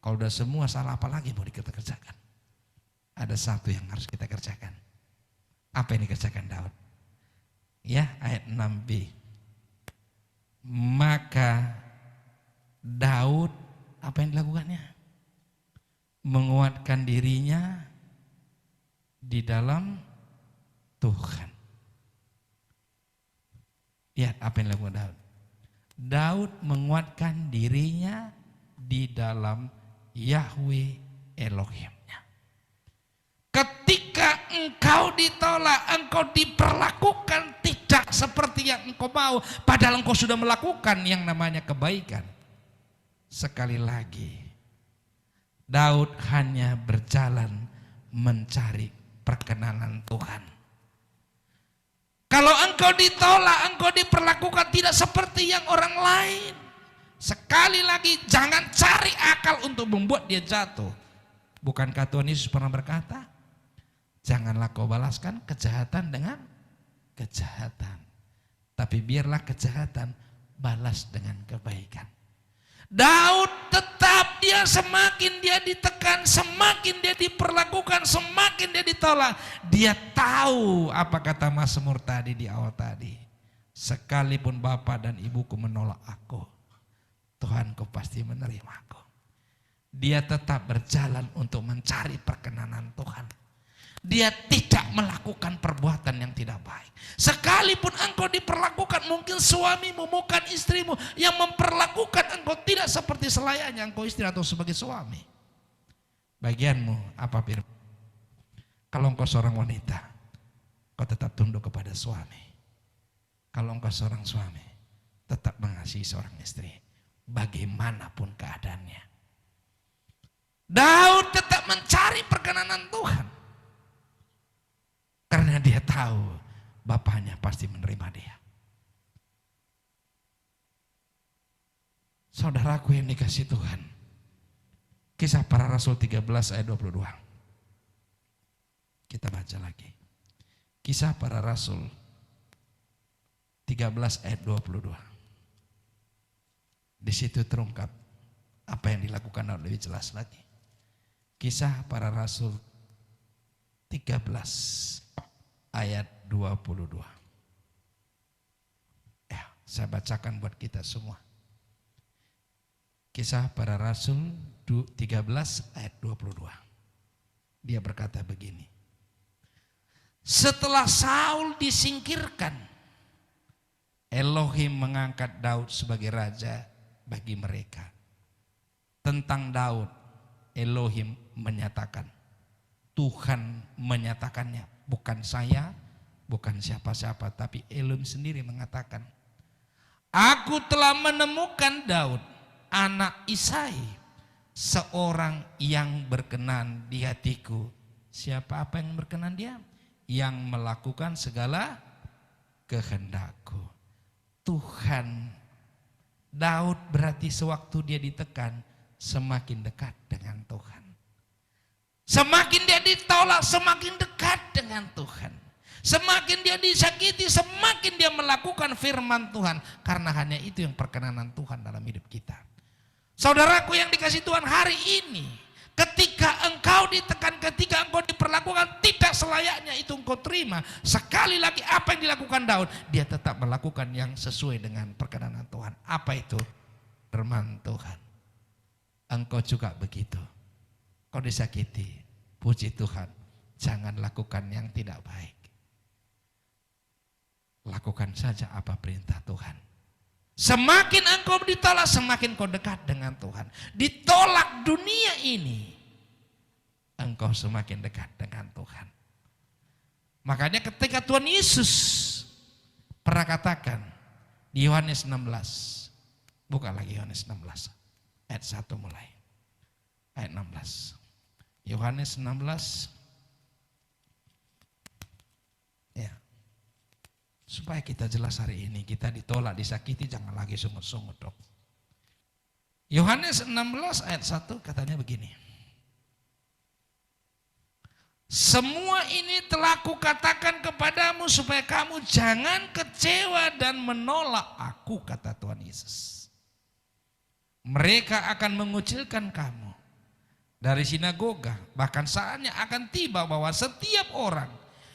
Kalau udah semua salah, apa lagi mau kita kerjakan? Ada satu yang harus kita kerjakan. Apa yang dikerjakan Daud? Ya, ayat 6b. Maka Daud, apa yang dilakukannya? Menguatkan dirinya di dalam Tuhan. Lihat apa yang dilakukan Daud. Daud menguatkan dirinya di dalam Yahweh Elohimnya. Ketika engkau ditolak, engkau diperlakukan tidak seperti yang engkau mau, padahal engkau sudah melakukan yang namanya kebaikan. Sekali lagi, Daud hanya berjalan mencari perkenanan Tuhan. Kalau engkau ditolak, engkau diperlakukan tidak seperti yang orang lain. Sekali lagi, jangan cari akal untuk membuat dia jatuh. Bukankah Tuhan Yesus pernah berkata, janganlah kau balaskan kejahatan dengan kejahatan, tapi biarlah kejahatan balas dengan kebaikan. Daud tetap dia semakin dia ditekan, semakin dia diperlakukan, semakin dia ditolak. Dia tahu apa kata Mazmur tadi di awal tadi. Sekalipun bapak dan ibuku menolak aku, Tuhanku pasti menerimaku. Dia tetap berjalan untuk mencari perkenanan Tuhan. Dia tidak melakukan perbuatan yang tidak baik. Sekalipun engkau diperlakukan, mungkin suamimu, bukan istrimu yang memperlakukan engkau tidak seperti selayaknya engkau istri atau sebagai suami. Bagianmu apa firman? Kalau engkau seorang wanita, kau tetap tunduk kepada suami. Kalau engkau seorang suami, tetap mengasihi seorang istri, bagaimanapun keadaannya. Daud tetap mencari perkenanan Tuhan. Karena dia tahu bapaknya pasti menerima dia. Saudaraku yang dikasihi Tuhan. Kisah Para Rasul 13 ayat 22. Kita baca lagi. Kisah Para Rasul 13 ayat 22. Di situ terungkap apa yang dilakukan Daud lebih jelas lagi. Kisah Para Rasul 13 ayat 22. Saya bacakan buat kita semua. Kisah Para Rasul 13 ayat 22. Dia berkata begini. Setelah Saul disingkirkan, Elohim mengangkat Daud sebagai raja bagi mereka. Tentang Daud, Elohim menyatakan, Tuhan menyatakannya, bukan saya, bukan siapa-siapa, tapi Elohim sendiri mengatakan, aku telah menemukan Daud, anak Isai, seorang yang berkenan di hatiku. Siapa apa yang berkenan dia? Yang melakukan segala kehendakku. Tuhan, Daud berarti sewaktu dia ditekan, semakin dekat dengan Tuhan. Semakin dia ditolak, semakin dekat dengan Tuhan. Semakin dia disakiti, semakin dia melakukan firman Tuhan. Karena hanya itu yang perkenanan Tuhan dalam hidup kita. Saudaraku yang dikasihi Tuhan, hari ini ketika engkau ditekan, ketika engkau diperlakukan tidak selayaknya, itu engkau terima. Sekali lagi apa yang dilakukan Daud, dia tetap melakukan yang sesuai dengan perkenanan Tuhan. Apa itu? Firman Tuhan. Engkau juga begitu. Kau disakiti, puji Tuhan, jangan lakukan yang tidak baik. Lakukan saja apa perintah Tuhan. Semakin engkau ditolak, semakin kau dekat dengan Tuhan. Ditolak dunia ini, engkau semakin dekat dengan Tuhan. Makanya ketika Tuhan Yesus pernah katakan di Yohanes 16, buka lagi Yohanes 16, ayat 1 mulai. Ayat 16. Yohanes 16. Ya. Supaya kita jelas hari ini, kita ditolak, disakiti, jangan lagi sungut-sungut dong. Yohanes 16 ayat 1 katanya begini. Semua ini telah kukatakan kepadamu supaya kamu jangan kecewa dan menolak aku, kata Tuhan Yesus. Mereka akan mengucilkan kamu dari sinagoga, bahkan saatnya akan tiba bahwa setiap orang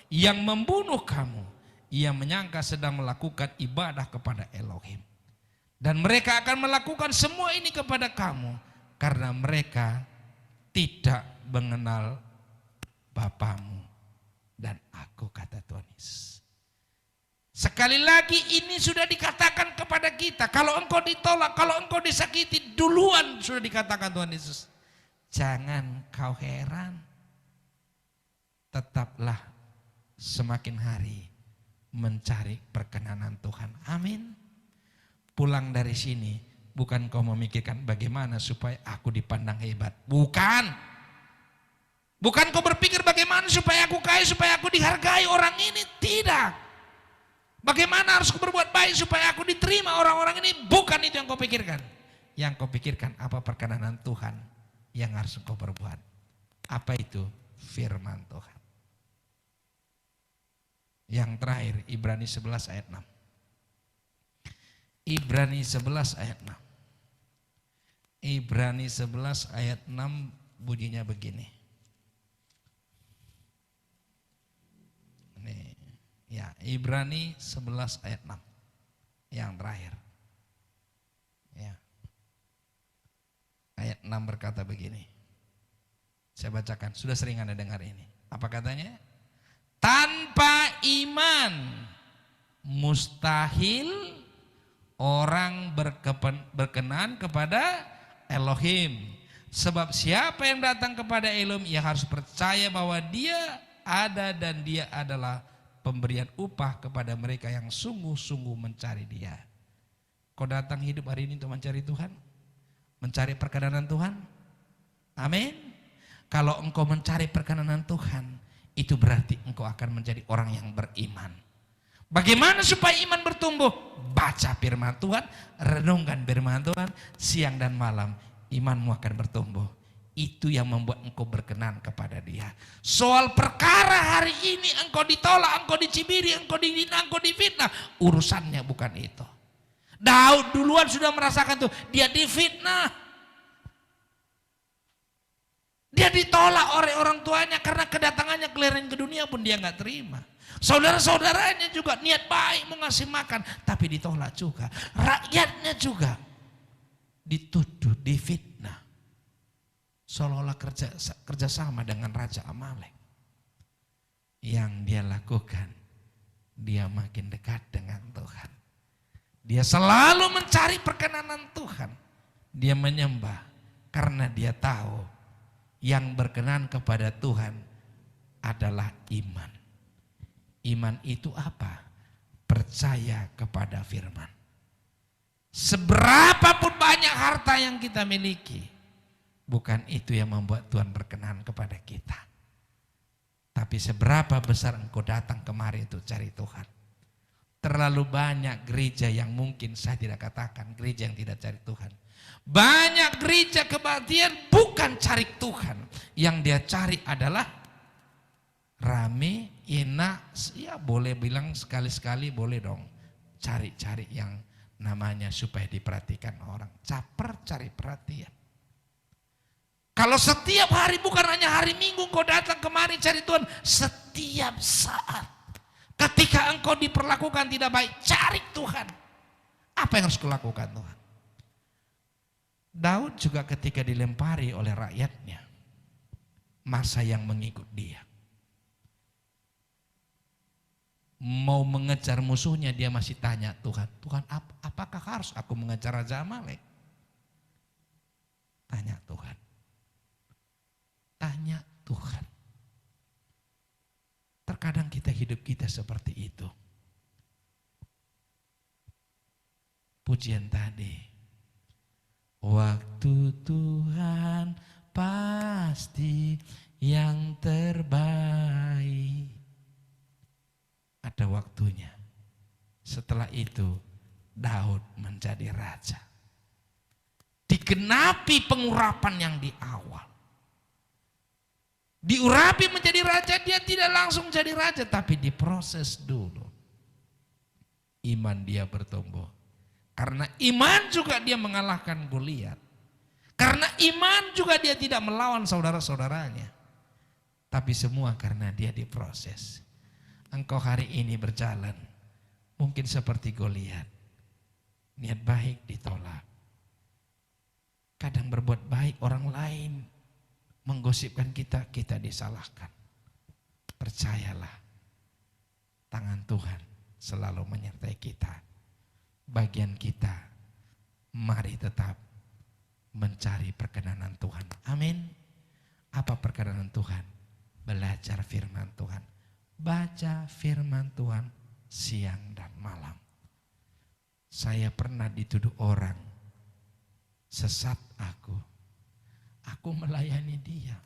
yang membunuh kamu, ia menyangka sedang melakukan ibadah kepada Elohim. Dan mereka akan melakukan semua ini kepada kamu karena mereka tidak mengenal Bapamu dan aku, kata Tuhan Yesus. Sekali lagi ini sudah dikatakan kepada kita. Kalau engkau ditolak, kalau engkau disakiti, duluan sudah dikatakan Tuhan Yesus. Jangan kau heran. tetaplah semakin hari mencari perkenanan Tuhan. Amin. Pulang dari sini bukan kau memikirkan bagaimana supaya aku dipandang hebat. Bukan. Bukan kau berpikir bagaimana supaya aku kaya, supaya aku dihargai orang ini. Tidak. Bagaimana harus aku berbuat baik supaya aku diterima orang-orang ini. Bukan itu yang kau pikirkan. Yang kau pikirkan apa perkenanan Tuhan yang harus kau perbuat. Apa itu? Firman Tuhan. Yang terakhir Ibrani 11 ayat 6. Ibrani 11 ayat 6. Ibrani 11 ayat 6 bunyinya begini. Ini ya, Ibrani 11 ayat 6. Yang terakhir. Ya. Ayat 6 berkata begini. Saya bacakan, sudah sering Anda dengar ini. Apa katanya? Tanpa iman mustahil orang berkenan kepada Elohim. Sebab siapa yang datang kepada Elohim, ia harus percaya bahwa dia ada dan dia adalah pemberian upah kepada mereka yang sungguh-sungguh mencari dia. Kau datang hidup hari ini untuk mencari Tuhan? Mencari perkenanan Tuhan? Amin. Kalau engkau mencari perkenanan Tuhan, itu berarti engkau akan menjadi orang yang beriman. Bagaimana supaya iman bertumbuh? Baca firman Tuhan, renungkan firman Tuhan siang dan malam, imanmu akan bertumbuh. Itu yang membuat engkau berkenan kepada dia. Soal perkara hari ini engkau ditolak, engkau dicibiri, engkau dihina, engkau difitnah, urusannya bukan itu. Daud duluan sudah merasakan tuh, dia difitnah. Dia ditolak oleh orang tuanya karena kedatangannya keliling ke dunia pun dia nggak terima. Saudara-saudaranya juga niat baik mau ngasih makan, tapi ditolak juga. Rakyatnya juga dituduh, difitnah. Seolah-olah kerjasama dengan Raja Amalek. Yang dia lakukan, dia makin dekat dengan Tuhan. Dia selalu mencari perkenanan Tuhan. Dia menyembah karena dia tahu yang berkenan kepada Tuhan adalah iman. Iman itu apa? Percaya kepada firman. Seberapapun banyak harta yang kita miliki, bukan itu yang membuat Tuhan berkenan kepada kita. Tapi seberapa besar engkau datang kemari untuk cari Tuhan. Terlalu banyak gereja yang mungkin saya tidak katakan gereja yang tidak cari Tuhan. Banyak gereja kebaktian bukan cari Tuhan. Yang dia cari adalah rame, enak, ya boleh bilang sekali-sekali boleh dong. Cari-cari yang namanya supaya diperhatikan orang. Caper cari perhatian. Kalau setiap hari, bukan hanya hari Minggu kau datang kemari cari Tuhan. Setiap saat. Ketika engkau diperlakukan tidak baik, cari Tuhan. Apa yang harus kau lakukan Tuhan? Daud juga ketika dilempari oleh rakyatnya, masa yang mengikut dia. Mau mengejar musuhnya dia masih tanya Tuhan, Tuhan apakah harus aku mengejar Raja Amalek? Tanya Tuhan. Tanya Tuhan. Terkadang kita hidup kita seperti itu. Pujian tadi. Waktu Tuhan pasti yang terbaik. Ada waktunya. Setelah itu Daud menjadi raja. Digenapi pengurapan yang di awal. Diurapi menjadi raja, dia tidak langsung jadi raja, tapi diproses dulu. Iman dia bertumbuh. Karena iman juga dia mengalahkan Goliat. Karena iman juga dia tidak melawan saudara-saudaranya. Tapi semua karena dia diproses. Engkau hari ini berjalan, mungkin seperti Goliat. Niat baik ditolak. Kadang berbuat baik orang lain menggosipkan kita, kita disalahkan. Percayalah, tangan Tuhan selalu menyertai kita. Bagian kita, mari tetap mencari perkenanan Tuhan. Amin. Apa perkenanan Tuhan? belajar firman Tuhan. Baca firman Tuhan siang dan malam. Saya pernah dituduh orang sesat aku. Aku melayani dia.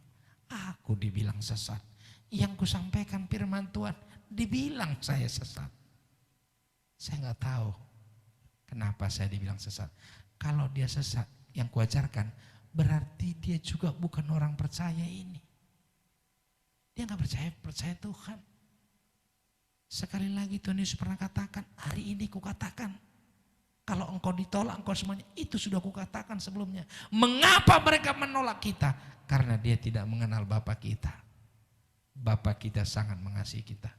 Aku dibilang sesat. Yang kusampaikan firman Tuhan dibilang saya sesat. Saya nggak tahu kenapa saya dibilang sesat. Kalau dia sesat, yang kuajarkan berarti dia juga bukan orang percaya ini. Dia nggak percaya Tuhan. Sekali lagi Tuhan Yesus pernah katakan, hari ini kukatakan, kalau engkau ditolak, engkau semuanya, itu sudah kukatakan sebelumnya. Mengapa mereka menolak kita? Karena dia tidak mengenal Bapa kita. Bapa kita sangat mengasihi kita.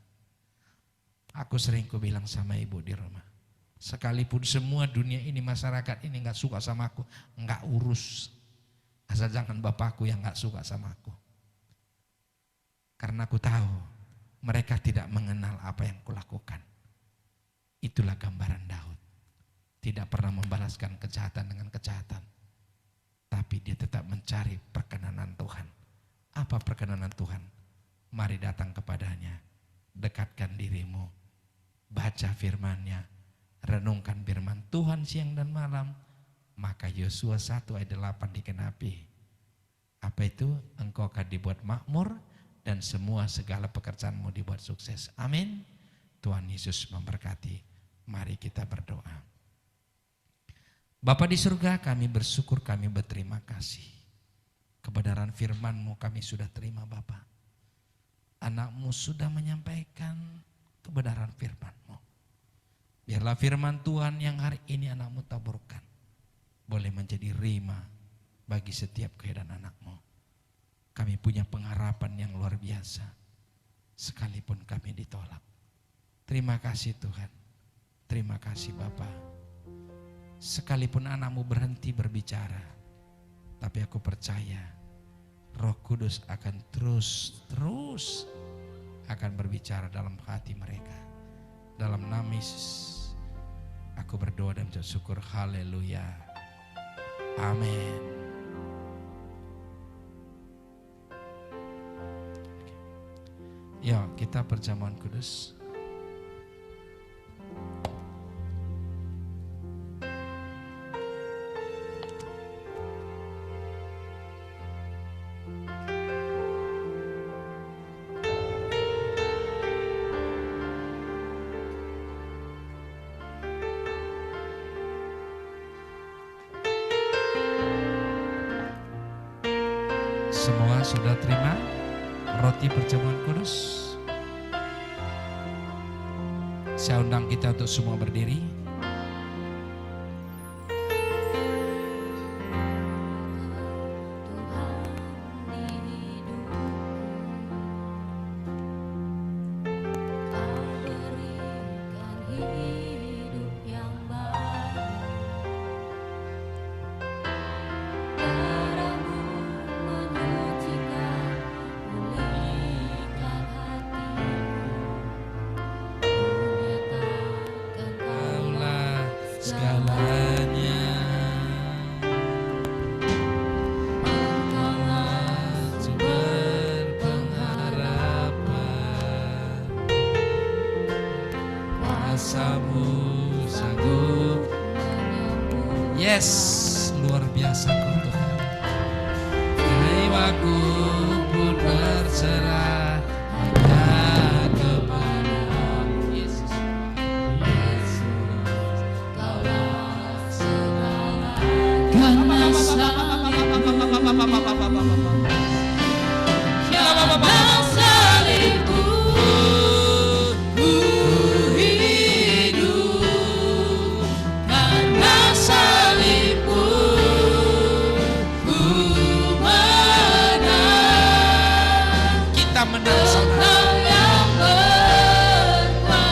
Aku sering bilang sama ibu di rumah, sekalipun semua dunia ini, masyarakat ini gak suka sama aku, gak urus. Asal jangan Bapakku yang gak suka sama aku. Karena aku tahu mereka tidak mengenal apa yang kulakukan. Itulah gambaran Daud. Tidak pernah membalaskan kejahatan dengan kejahatan. Tapi dia tetap mencari perkenanan Tuhan. Apa perkenanan Tuhan? Mari datang kepadanya. Dekatkan dirimu. Baca firman-Nya. Renungkan firman Tuhan siang dan malam. Maka Yosua 1 ayat 8 dikenapi. Apa itu? Engkau akan dibuat makmur dan semua segala pekerjaanmu dibuat sukses. Amin. Tuhan Yesus memberkati. Mari kita berdoa. Bapa di surga, kami bersyukur, kami berterima kasih. Kebenaran firman-Mu kami sudah terima Bapa. Anak-Mu sudah menyampaikan kebenaran firman-Mu. Biarlah firman Tuhan yang hari ini anak-Mu taburkan boleh menjadi rima bagi setiap keadaan anak-Mu. Kami punya pengharapan yang luar biasa sekalipun kami ditolak. Terima kasih Tuhan. Terima kasih Bapa. Sekalipun anak-Mu berhenti berbicara, tapi aku percaya Roh Kudus akan terus akan berbicara dalam hati mereka. Dalam nama Yesus aku berdoa dan bersyukur. Haleluya. Amin. Ya, kita perjamuan kudus. Semua sudah terima roti perjamuan kudus? Saya undang kita untuk semua berdiri. Yes, luar biasa kau Tuhan. Jiwaku pun berserah hanya kepada-Mu Yesus. Kaulah segala karena salibku.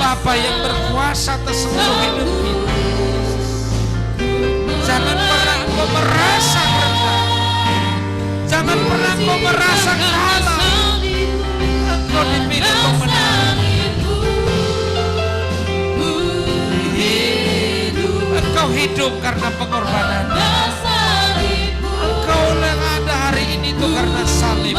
Bapa yang berkuasa atas seluruh hidup kita. Jangan pernah engkau merasa rendah. Jangan pernah engkau merasa kalah. Engkau dipilih pemenang. Engkau hidup karena pengorbanan. Engkau yang ada hari ini itu karena salib.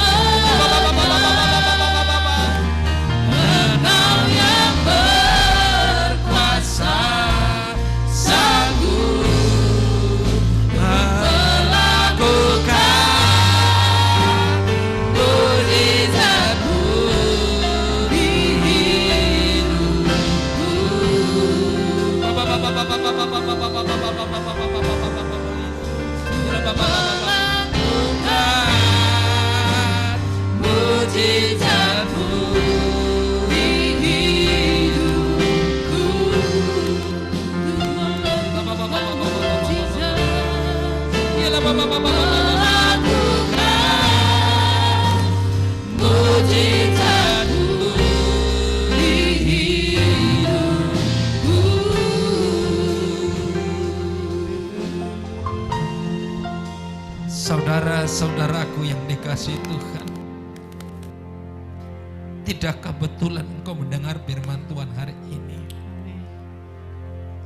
Saudara-saudaraku yang dikasihi Tuhan, tidak kebetulan engkau mendengar firman Tuhan hari ini.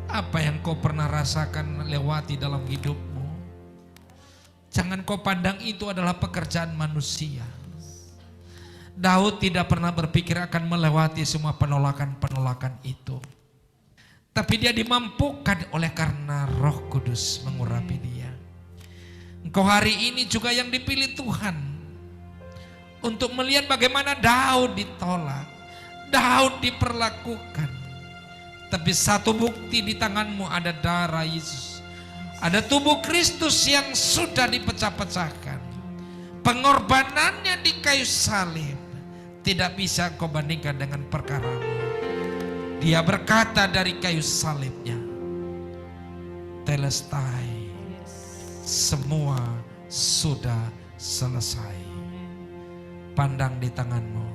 Apa yang kau pernah rasakan lewati dalam hidupmu, jangan kau pandang itu adalah pekerjaan manusia. Daud tidak pernah berpikir akan melewati semua penolakan-penolakan itu. Tapi dia dimampukan oleh karena Roh Kudus mengurapi dia. Engkau hari ini juga yang dipilih Tuhan untuk melihat bagaimana Daud ditolak, Daud diperlakukan. Tapi satu bukti di tanganmu ada darah Yesus. Ada tubuh Kristus yang sudah dipecah-pecahkan. Pengorbanannya di kayu salib tidak bisa kau bandingkan dengan perkaramu. Dia berkata dari kayu salibnya, Telestai, semua sudah selesai. Pandang di tanganmu,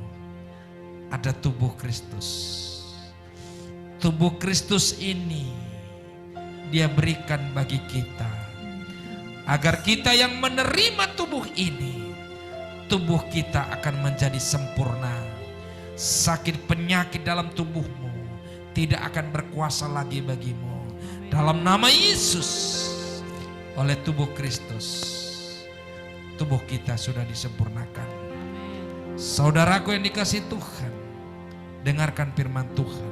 ada tubuh Kristus. Tubuh Kristus ini dia berikan bagi kita, agar kita yang menerima tubuh ini, tubuh kita akan menjadi sempurna. Sakit penyakit dalam tubuhmu tidak akan berkuasa lagi bagimu. Dalam nama Yesus, oleh tubuh Kristus, tubuh kita sudah disempurnakan. Saudaraku yang dikasihi Tuhan, dengarkan firman Tuhan.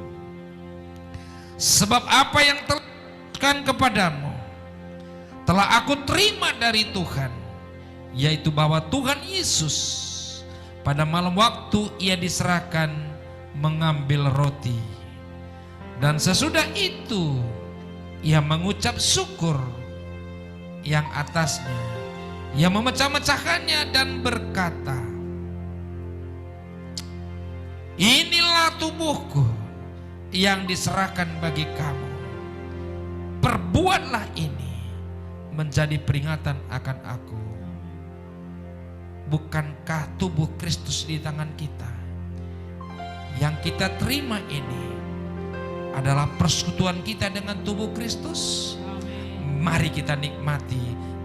Sebab apa yang telah diberikan kepadamu telah aku terima dari Tuhan, yaitu bahwa Tuhan Yesus pada malam waktu ia diserahkan mengambil roti, dan sesudah itu ia mengucap syukur yang atasnya, ia memecah-mecahkannya dan berkata, inilah tubuhku yang diserahkan bagi kamu. Perbuatlah ini menjadi peringatan akan aku. Bukankah tubuh Kristus di tangan kita? Yang kita terima ini adalah persekutuan kita dengan tubuh Kristus. Mari kita nikmati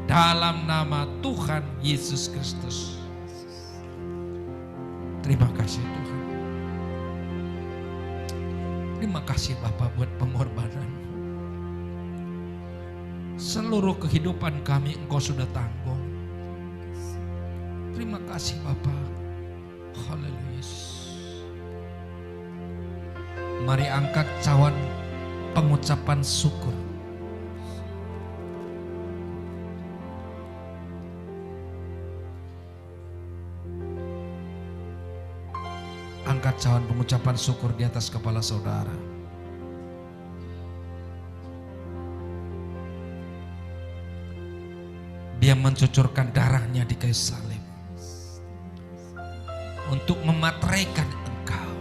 dalam nama Tuhan Yesus Kristus. Terima kasih Tuhan. Terima kasih Bapa buat pengorbanan. Seluruh kehidupan kami Engkau sudah tanggung. Terima kasih Bapa. Haleluya. Mari angkat cawan pengucapan syukur. Angkat cawan pengucapan syukur di atas kepala saudara. Dia mencucurkan darahnya di kayu salib untuk memateraikan engkau.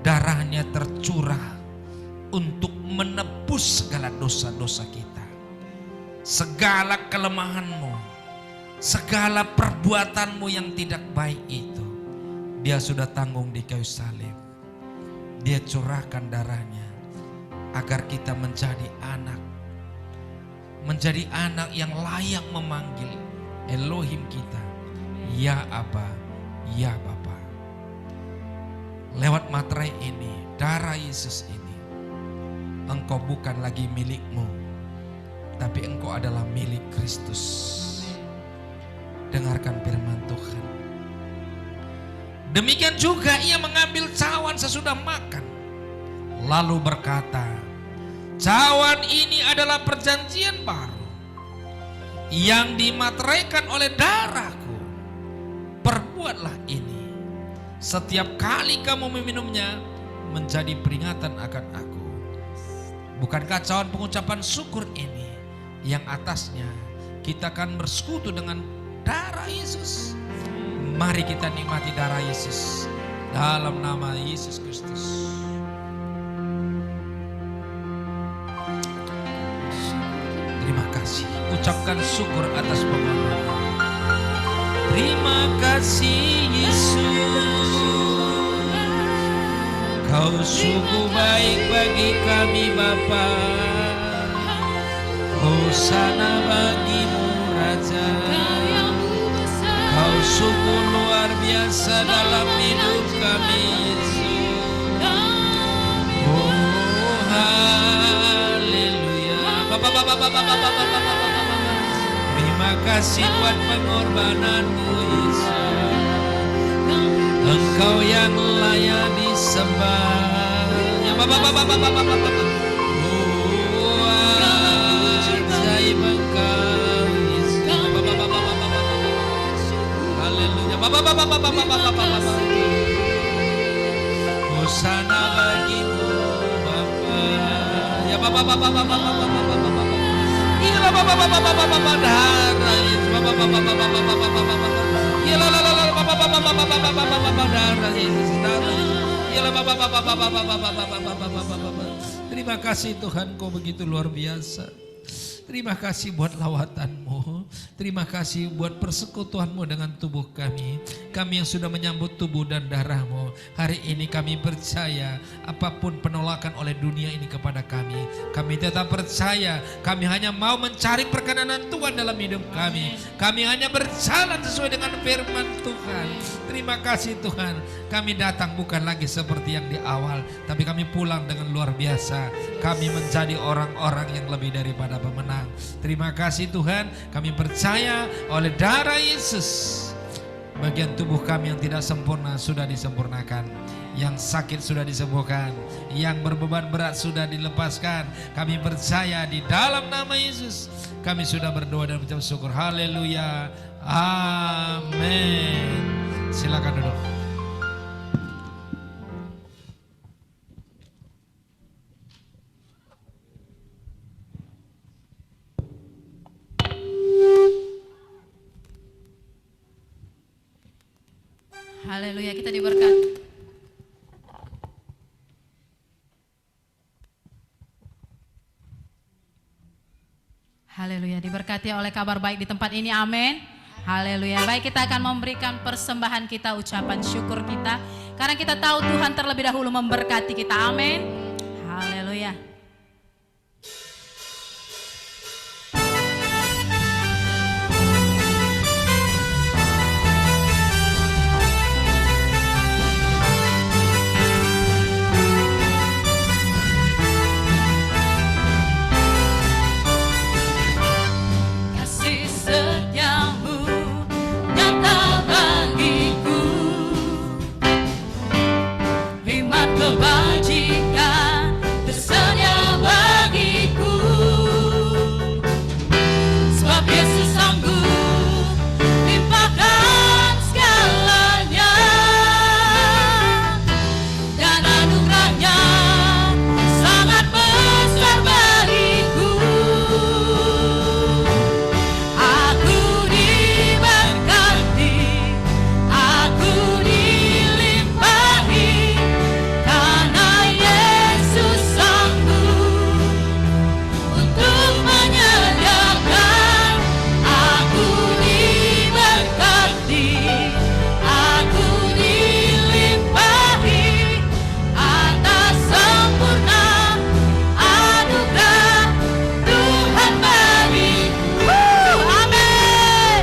Darahnya tercurah untuk menebus segala dosa-dosa kita. Segala kelemahanmu, segala perbuatanmu yang tidak baik itu, Dia sudah tanggung di kayu salib. Dia curahkan darahnya agar kita menjadi anak. Menjadi anak yang layak memanggil Elohim kita, ya Aba, ya Bapa. Lewat materai ini, darah Yesus ini, engkau bukan lagi milikmu, tapi engkau adalah milik Kristus. Dengarkan firman Tuhan. Demikian juga ia mengambil cawan sesudah makan, lalu berkata, cawan ini adalah perjanjian baru yang dimateraikan oleh darahku. Perbuatlah ini setiap kali kamu meminumnya menjadi peringatan akan aku. Bukankah cawan pengucapan syukur ini yang atasnya kita akan bersekutu dengan darah Yesus? Mari kita nikmati darah Yesus dalam nama Yesus Kristus. Terima kasih. Ucapkan syukur atas pengorbanan. Terima kasih Yesus. Kau sungguh baik bagi kami Bapa. Hosana bagimu Raja. Kau yang besar. Kau sungguh luar biasa dalam hidup kami Yesus. Oh haleluya. Terima kasih buat pengorbananmu Yesus. Engkau yang layak disembah. Oh ajaib Engkau Yesus. Haleluya. Hosana bagimu Bapa. Ya terima kasih Tuhan, Kau begitu luar biasa. Terima kasih buat lawatanmu. Terima kasih buat persekutuanmu dengan tubuh kami. Kami yang sudah menyambut tubuh dan darahmu. Hari ini kami percaya apapun penolakan oleh dunia ini kepada kami, kami tetap percaya. Kami hanya mau mencari perkenanan Tuhan dalam hidup kami. Kami hanya berjalan sesuai dengan firman Tuhan. Terima kasih Tuhan. Kami datang bukan lagi seperti yang di awal, tapi kami pulang dengan luar biasa. Kami menjadi orang-orang yang lebih daripada pemenang. Terima kasih Tuhan, kami percaya oleh darah Yesus bagian tubuh kami yang tidak sempurna sudah disempurnakan, yang sakit sudah disembuhkan, yang berbeban berat sudah dilepaskan. Kami percaya di dalam nama Yesus kami sudah berdoa dan mengucap syukur. Haleluya, amin. Silakan duduk. Haleluya, kita diberkati. Haleluya, diberkati oleh kabar baik di tempat ini, amin. Haleluya, baik, kita akan memberikan persembahan kita, ucapan syukur kita, karena kita tahu Tuhan terlebih dahulu memberkati kita, amin. Haleluya. Kebajikan tersedia bagiku, sebab Yesus sanggup limpahkan segalanya, dan anugerahnya sangat besar bagiku. Aku diberkati, aku dilimpahi, karena Yesus sanggup untuk menyediakan. Aku diberkati, aku dilimpahi atas sempurna anugerah Tuhan bagiku. Amin.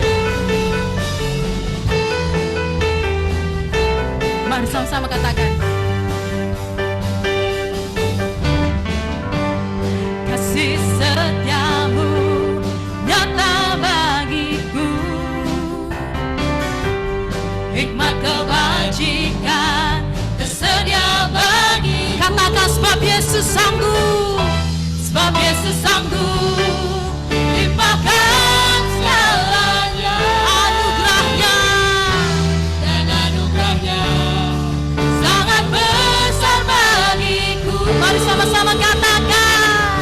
Mari sama-sama katakan. Kasih setiamu nyata bagiku, hikmat kebajikan tersedia bagi. Katakan, sebab Yesus sanggup. Sebab Yesus sanggup limpahkan segalanya, anugerahnya, dan anugerahnya sangat besar bagiku. Mari sama-sama katakan.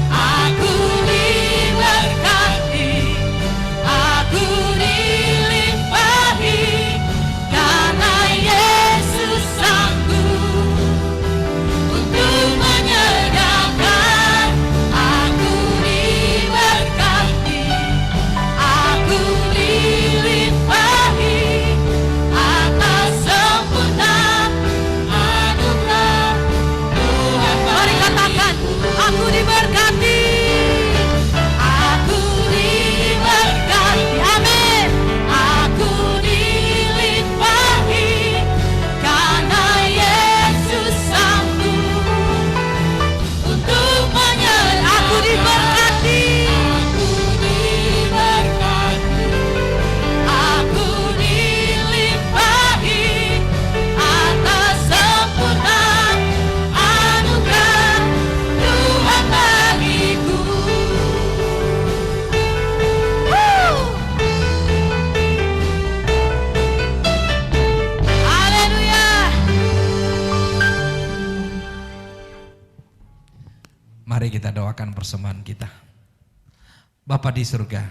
Aku diberkati, aku dilimpahi, karena Yesus sanggup untuk menyediakan. Mari kita doakan persembahan kita. Bapa di surga,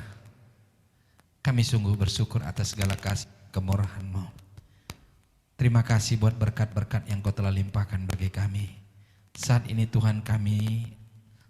kami sungguh bersyukur atas segala kasih kemurahan-Mu. Terima kasih buat berkat-berkat yang Kau telah limpahkan bagi kami. Saat ini Tuhan, kami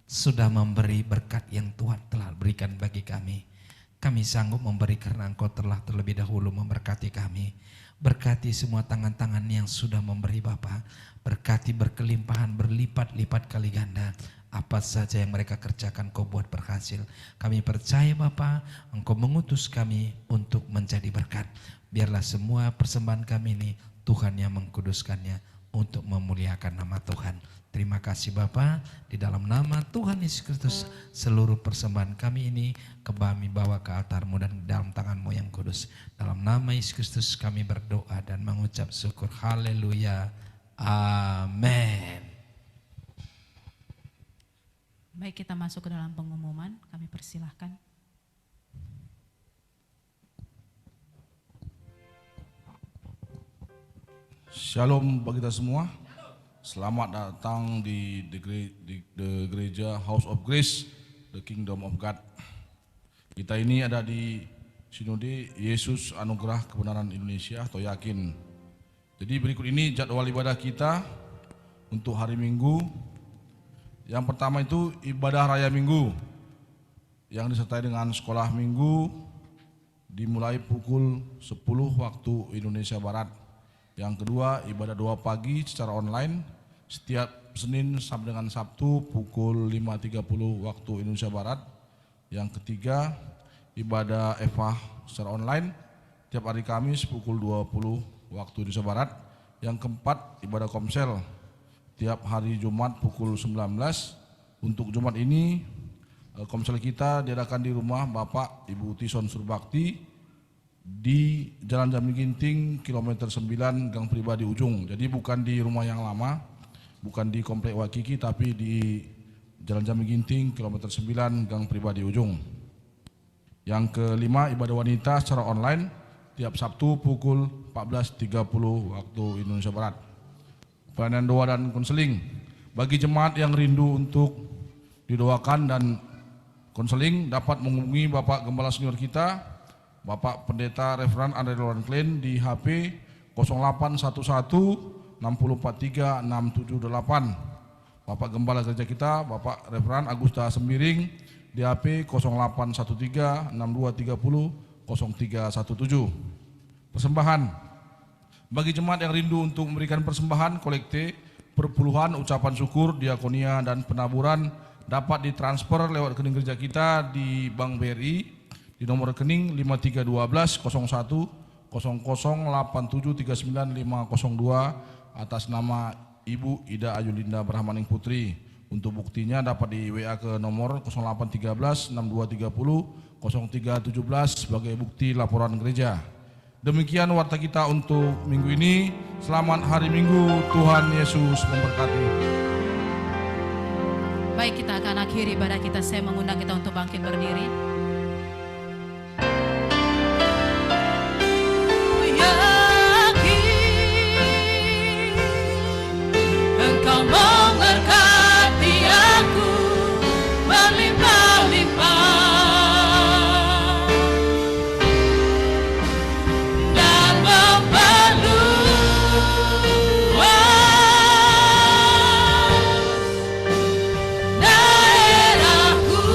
sudah memberi berkat yang Tuhan telah berikan bagi kami. Kami sanggup memberi karena Engkau telah terlebih dahulu memberkati kami. Berkati semua tangan-tangan yang sudah memberi Bapa. Berkati berkelimpahan, berlipat-lipat kali ganda. Apa saja yang mereka kerjakan Kau buat berhasil. Kami percaya Bapa, Engkau mengutus kami untuk menjadi berkat. Biarlah semua persembahan kami ini Tuhan yang mengkuduskannya untuk memuliakan nama Tuhan. Terima kasih Bapa, di dalam nama Tuhan Yesus Kristus seluruh persembahan kami ini kami bawa ke altar-Mu dan dalam tangan-Mu yang kudus. Dalam nama Yesus Kristus kami berdoa dan mengucap syukur. Haleluya. Amin. Baik, kita masuk ke dalam pengumuman, kami persilahkan. Shalom bagi kita semua. Selamat datang di the gereja House of Grace, the Kingdom of God. Kita ini ada di Sinode Yesus Anugerah Kebenaran Indonesia atau Yakin. Jadi berikut ini jadwal ibadah kita untuk hari Minggu. Yang pertama itu ibadah raya Minggu yang disertai dengan sekolah Minggu dimulai pukul 10 waktu Indonesia Barat. Yang kedua, ibadah doa pagi secara online setiap Senin sampai dengan Sabtu pukul 5.30 waktu Indonesia Barat. Yang ketiga, ibadah Eva secara online setiap hari Kamis pukul 20 waktu Indonesia Barat. Yang keempat, ibadah Komsel tiap hari Jumat pukul 19. Untuk Jumat ini Komsel kita diadakan di rumah Bapak Ibu Tison Surbakti di Jalan Jambi Ginting kilometer 9 Gang Pribadi Ujung. Jadi bukan di rumah yang lama, bukan di Komplek Wakiki, tapi di Jalan Jambi Ginting kilometer 9 Gang Pribadi Ujung. Yang kelima, ibadah wanita secara online tiap Sabtu pukul 14.30 waktu Indonesia Barat. Pelayanan doa dan konseling bagi jemaat yang rindu untuk didoakan dan konseling dapat menghubungi Bapak Gembala Senior kita, Bapak Pendeta Reverend Andre Loran Klein di HP 0811 6043 678. Bapak Gembala Gereja kita, Bapak Reverend Agusta Sembiring di HP 0813 6230 0317. Persembahan bagi jemaat yang rindu untuk memberikan persembahan, kolekte, perpuluhan, ucapan syukur, diakonia, dan penaburan dapat ditransfer lewat rekening gereja kita di Bank BRI di nomor rekening 5312 01 008739 atas nama Ibu Ida Ayulinda Brahmaning Putri. Untuk buktinya dapat di WA ke nomor 0813 6230 0317 sebagai bukti laporan gereja. Demikian warta kita untuk minggu ini. Selamat hari Minggu, Tuhan Yesus memberkati. Baik, kita akan akhiri ibadah kita. Saya mengundang kita untuk bangkit berdiri. Engkau memberkati aku berlimpah-limpah dan memperluas daerahku.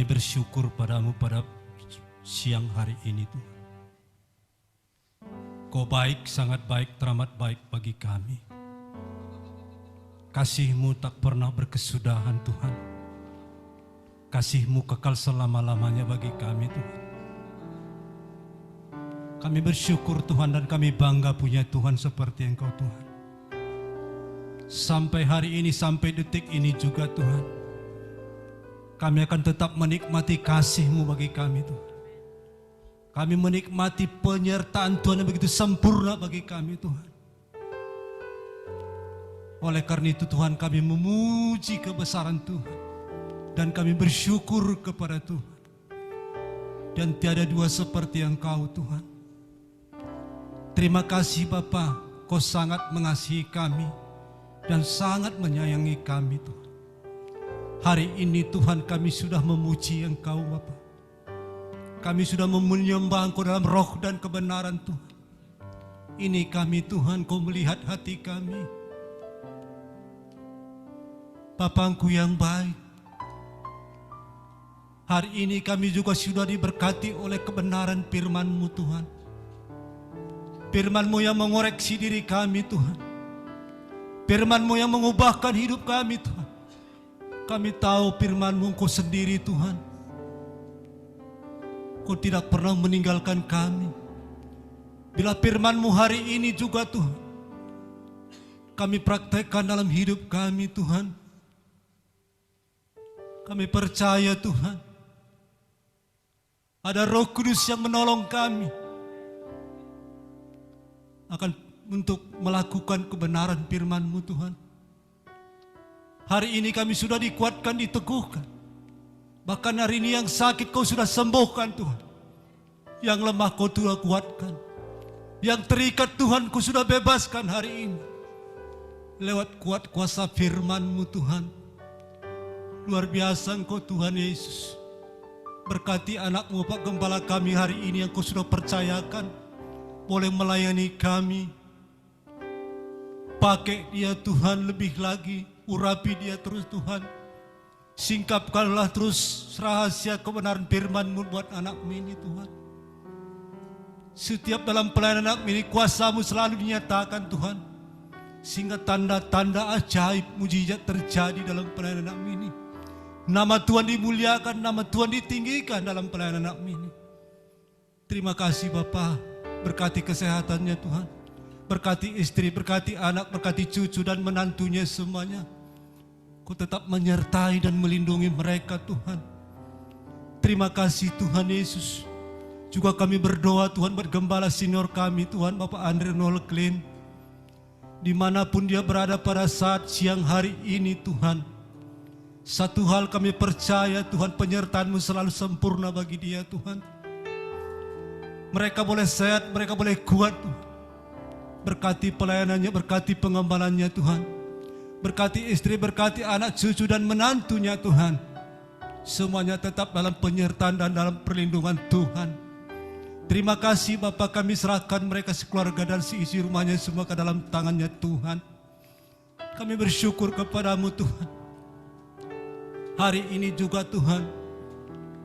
bersyukur padamu pada siang hari ini Tuhan. Kau baik, sangat baik, teramat baik bagi kami. Kasih-Mu tak pernah berkesudahan Tuhan. Kasih-Mu kekal selama-lamanya bagi kami Tuhan. Kami bersyukur Tuhan dan kami bangga punya Tuhan seperti Engkau Tuhan. Sampai hari ini, sampai detik ini juga Tuhan, kami akan tetap menikmati kasih-Mu bagi kami Tuhan. Kami menikmati penyertaan Tuhan yang begitu sempurna bagi kami Tuhan. Oleh karena itu Tuhan, kami memuji kebesaran Tuhan. Dan kami bersyukur kepada Tuhan. Dan tiada dua seperti Engkau Tuhan. Terima kasih Bapa, Kau sangat mengasihi kami dan sangat menyayangi kami Tuhan. Hari ini Tuhan kami sudah memuji Engkau Bapa. Kami sudah menyembah Engkau dalam roh dan kebenaran Tuhan. Ini kami Tuhan, Kau melihat hati kami. Bapangku yang baik, hari ini kami juga sudah diberkati oleh kebenaran firman-Mu Tuhan. Firman-Mu yang mengoreksi diri kami Tuhan. Firman-Mu yang mengubahkan hidup kami Tuhan. Kami tahu firman-Mu Engkau sendiri Tuhan. Kau tidak pernah meninggalkan kami. Bila firman-Mu hari ini juga Tuhan, kami praktekkan dalam hidup kami Tuhan. Kami percaya Tuhan, ada Roh Kudus yang menolong kami akan untuk melakukan kebenaran firman-Mu Tuhan. Hari ini kami sudah dikuatkan, diteguhkan. Bahkan hari ini yang sakit Kau sudah sembuhkan Tuhan. Yang lemah Kau sudah kuatkan. Yang terikat Tuhan Kau sudah bebaskan hari ini. Lewat kuat kuasa firman-Mu Tuhan. Luar biasa Engkau Tuhan Yesus. Berkati anak-Mu Pak Gembala kami hari ini yang Kau sudah percayakan. Boleh melayani kami. Pakai dia Tuhan lebih lagi. Urapi dia terus Tuhan. Singkapkanlah terus rahasia kebenaran firman-Mu buat anak-Mu ini Tuhan. Setiap dalam pelayanan anak-Mu ini kuasa-Mu selalu dinyatakan Tuhan. Sehingga tanda-tanda ajaib mujizat terjadi dalam pelayanan anak-Mu ini. Nama Tuhan dimuliakan, nama Tuhan ditinggikan dalam pelayanan anak-Mu ini. Terima kasih Bapa. Berkati kesehatannya Tuhan. Berkati istri, berkati anak, berkati cucu dan menantunya semuanya. Kau tetap menyertai dan melindungi mereka Tuhan. Terima kasih Tuhan Yesus. Juga kami berdoa Tuhan buat gembala senior kami Tuhan, Bapak Andre Nolklin. Dimanapun dia berada pada saat siang hari ini Tuhan. Satu hal kami percaya Tuhan, penyertaan-Mu selalu sempurna bagi dia Tuhan. Mereka boleh sehat, mereka boleh kuat Tuhan. Berkati pelayanannya, berkati pengembalannya Tuhan. Berkati istri, berkati anak cucu dan menantunya Tuhan. Semuanya tetap dalam penyertaan dan dalam perlindungan Tuhan. Terima kasih Bapa, kami serahkan mereka sekeluarga dan seisi rumahnya semua ke dalam tangannya Tuhan. Kami bersyukur kepadamu Tuhan. Hari ini juga Tuhan,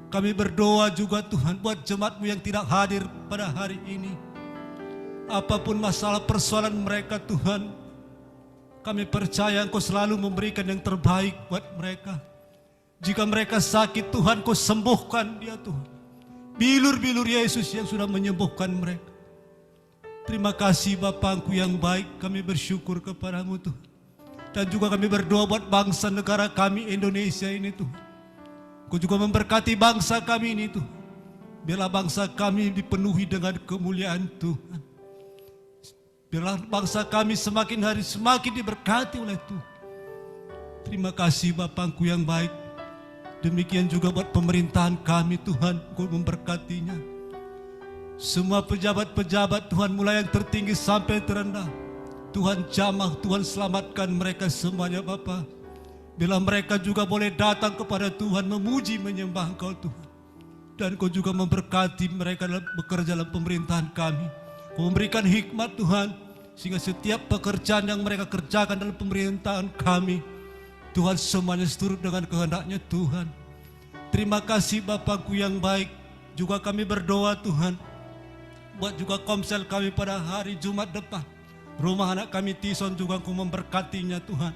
kami berdoa juga Tuhan buat jemaat-Mu yang tidak hadir pada hari ini. Apapun masalah persoalan mereka Tuhan, kami percaya Engkau selalu memberikan yang terbaik buat mereka. Jika mereka sakit Tuhan, Kau sembuhkan dia Tuhan. Bilur-bilur Yesus yang sudah menyembuhkan mereka. Terima kasih Bapakku yang baik, kami bersyukur kepadamu Tuhan. Dan juga kami berdoa buat bangsa negara kami Indonesia ini Tuhan. Kau juga memberkati bangsa kami ini Tuhan. Biarlah bangsa kami dipenuhi dengan kemuliaan Tuhan. Biarlah bangsa kami semakin hari semakin diberkati oleh Tuhan. Terima kasih Bapakku yang baik. Demikian juga buat pemerintahan kami Tuhan, Kau memberkatinya. Semua pejabat-pejabat Tuhan, mulai yang tertinggi sampai terendah, Tuhan jamah, Tuhan selamatkan mereka semuanya Bapa. Bila mereka juga boleh datang kepada Tuhan, memuji menyembah Engkau Tuhan. Dan Kau juga memberkati mereka dalam bekerja dalam pemerintahan kami. Kau memberikan hikmat Tuhan, sehingga setiap pekerjaan yang mereka kerjakan dalam pemerintahan kami, Tuhan semuanya seturut dengan kehendak-Nya Tuhan. Terima kasih Bapakku yang baik. Juga kami berdoa Tuhan, buat juga komsel kami pada hari Jumat depan. Rumah anak kami Tison juga Kau memberkatinya Tuhan.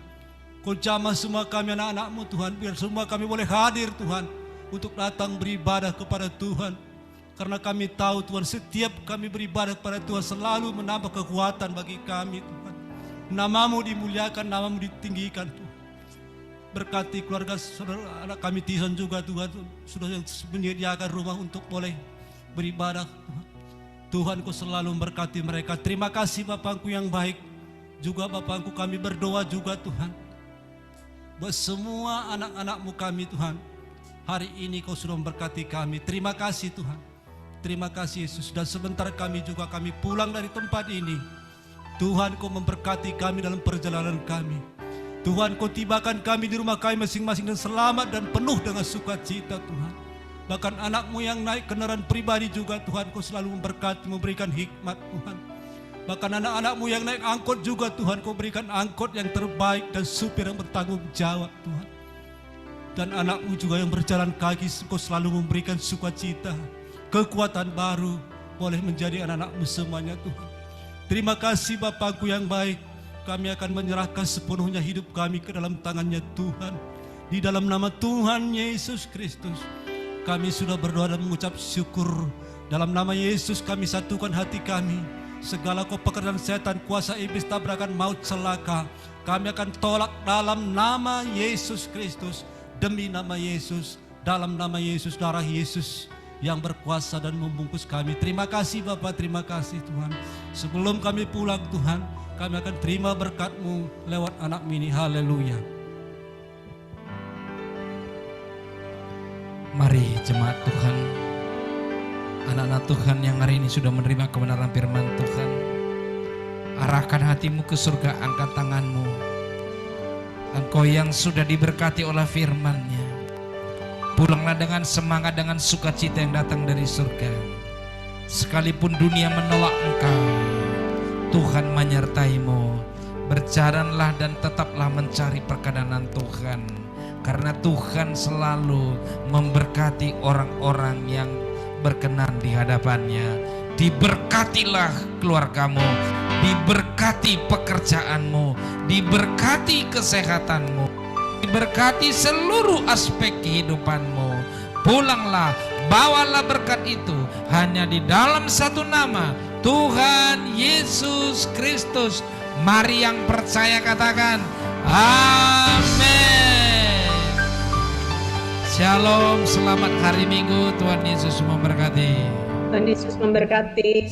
Kau jamah semua kami anak-anak-Mu Tuhan, biar semua kami boleh hadir Tuhan, untuk datang beribadah kepada Tuhan. Karena kami tahu Tuhan, setiap kami beribadah kepada Tuhan selalu menambah kekuatan bagi kami Tuhan. Nama-Mu dimuliakan, Nama-Mu ditinggikan Tuhan. Berkati keluarga saudara anak kami Tison juga Tuhan, sudah menyediakan rumah untuk boleh beribadah Tuhan. Tuhan Kau selalu memberkati mereka. Terima kasih Bapakku yang baik. Juga Bapakku kami berdoa juga Tuhan, buat semua anak-anak-Mu kami Tuhan. Hari ini Kau sudah memberkati kami. Terima kasih Tuhan. Terima kasih Yesus. Dan sebentar kami pulang dari tempat ini. Tuhan Kau memberkati kami dalam perjalanan kami. Tuhan Kau tibakan kami di rumah kami masing-masing dan selamat dan penuh dengan sukacita Tuhan. Bahkan anak-Mu yang naik kendaraan pribadi juga Tuhan Kau selalu memberkati, memberikan hikmat Tuhan. Bahkan anak-anak-Mu yang naik angkot juga Tuhan Kau berikan angkot yang terbaik dan supir yang bertanggung jawab Tuhan. Dan anak-Mu juga yang berjalan kaki Kau selalu memberikan sukacita, kekuatan baru, boleh menjadi anak-anak-Mu semuanya Tuhan. Terima kasih Bapakku yang baik. Kami akan menyerahkan sepenuhnya hidup kami ke dalam tangan-Nya Tuhan. Di dalam nama Tuhan Yesus Kristus, kami sudah berdoa dan mengucap syukur. Dalam nama Yesus kami satukan hati kami. Segala pekerjaan setan, kuasa iblis, tabrakan maut, celaka, kami akan tolak dalam nama Yesus Kristus. Demi nama Yesus, dalam nama Yesus, darah Yesus yang berkuasa dan membungkus kami. Terima kasih Bapa, terima kasih Tuhan. Sebelum kami pulang Tuhan, kami akan terima berkat-Mu lewat anak mini. Haleluya. Mari jemaat Tuhan, anak-anak Tuhan yang hari ini sudah menerima kebenaran firman Tuhan, arahkan hatimu ke surga, angkat tanganmu. Engkau yang sudah diberkati oleh firman-Nya, pulanglah dengan semangat, dengan sukacita yang datang dari surga. Sekalipun dunia menolak engkau, Tuhan menyertaimu. Berjalanlah dan tetaplah mencari perkenan Tuhan, karena Tuhan selalu memberkati orang-orang yang berkenan di hadapan-Nya. Diberkatilah keluargamu, diberkati pekerjaanmu, diberkati kesehatanmu, diberkati seluruh aspek kehidupanmu. Pulanglah, bawalah berkat itu hanya di dalam satu nama, Tuhan Yesus Kristus. Mari yang percaya katakan amin. Shalom, selamat hari Minggu. Tuhan Yesus memberkati. Tuhan Yesus memberkati.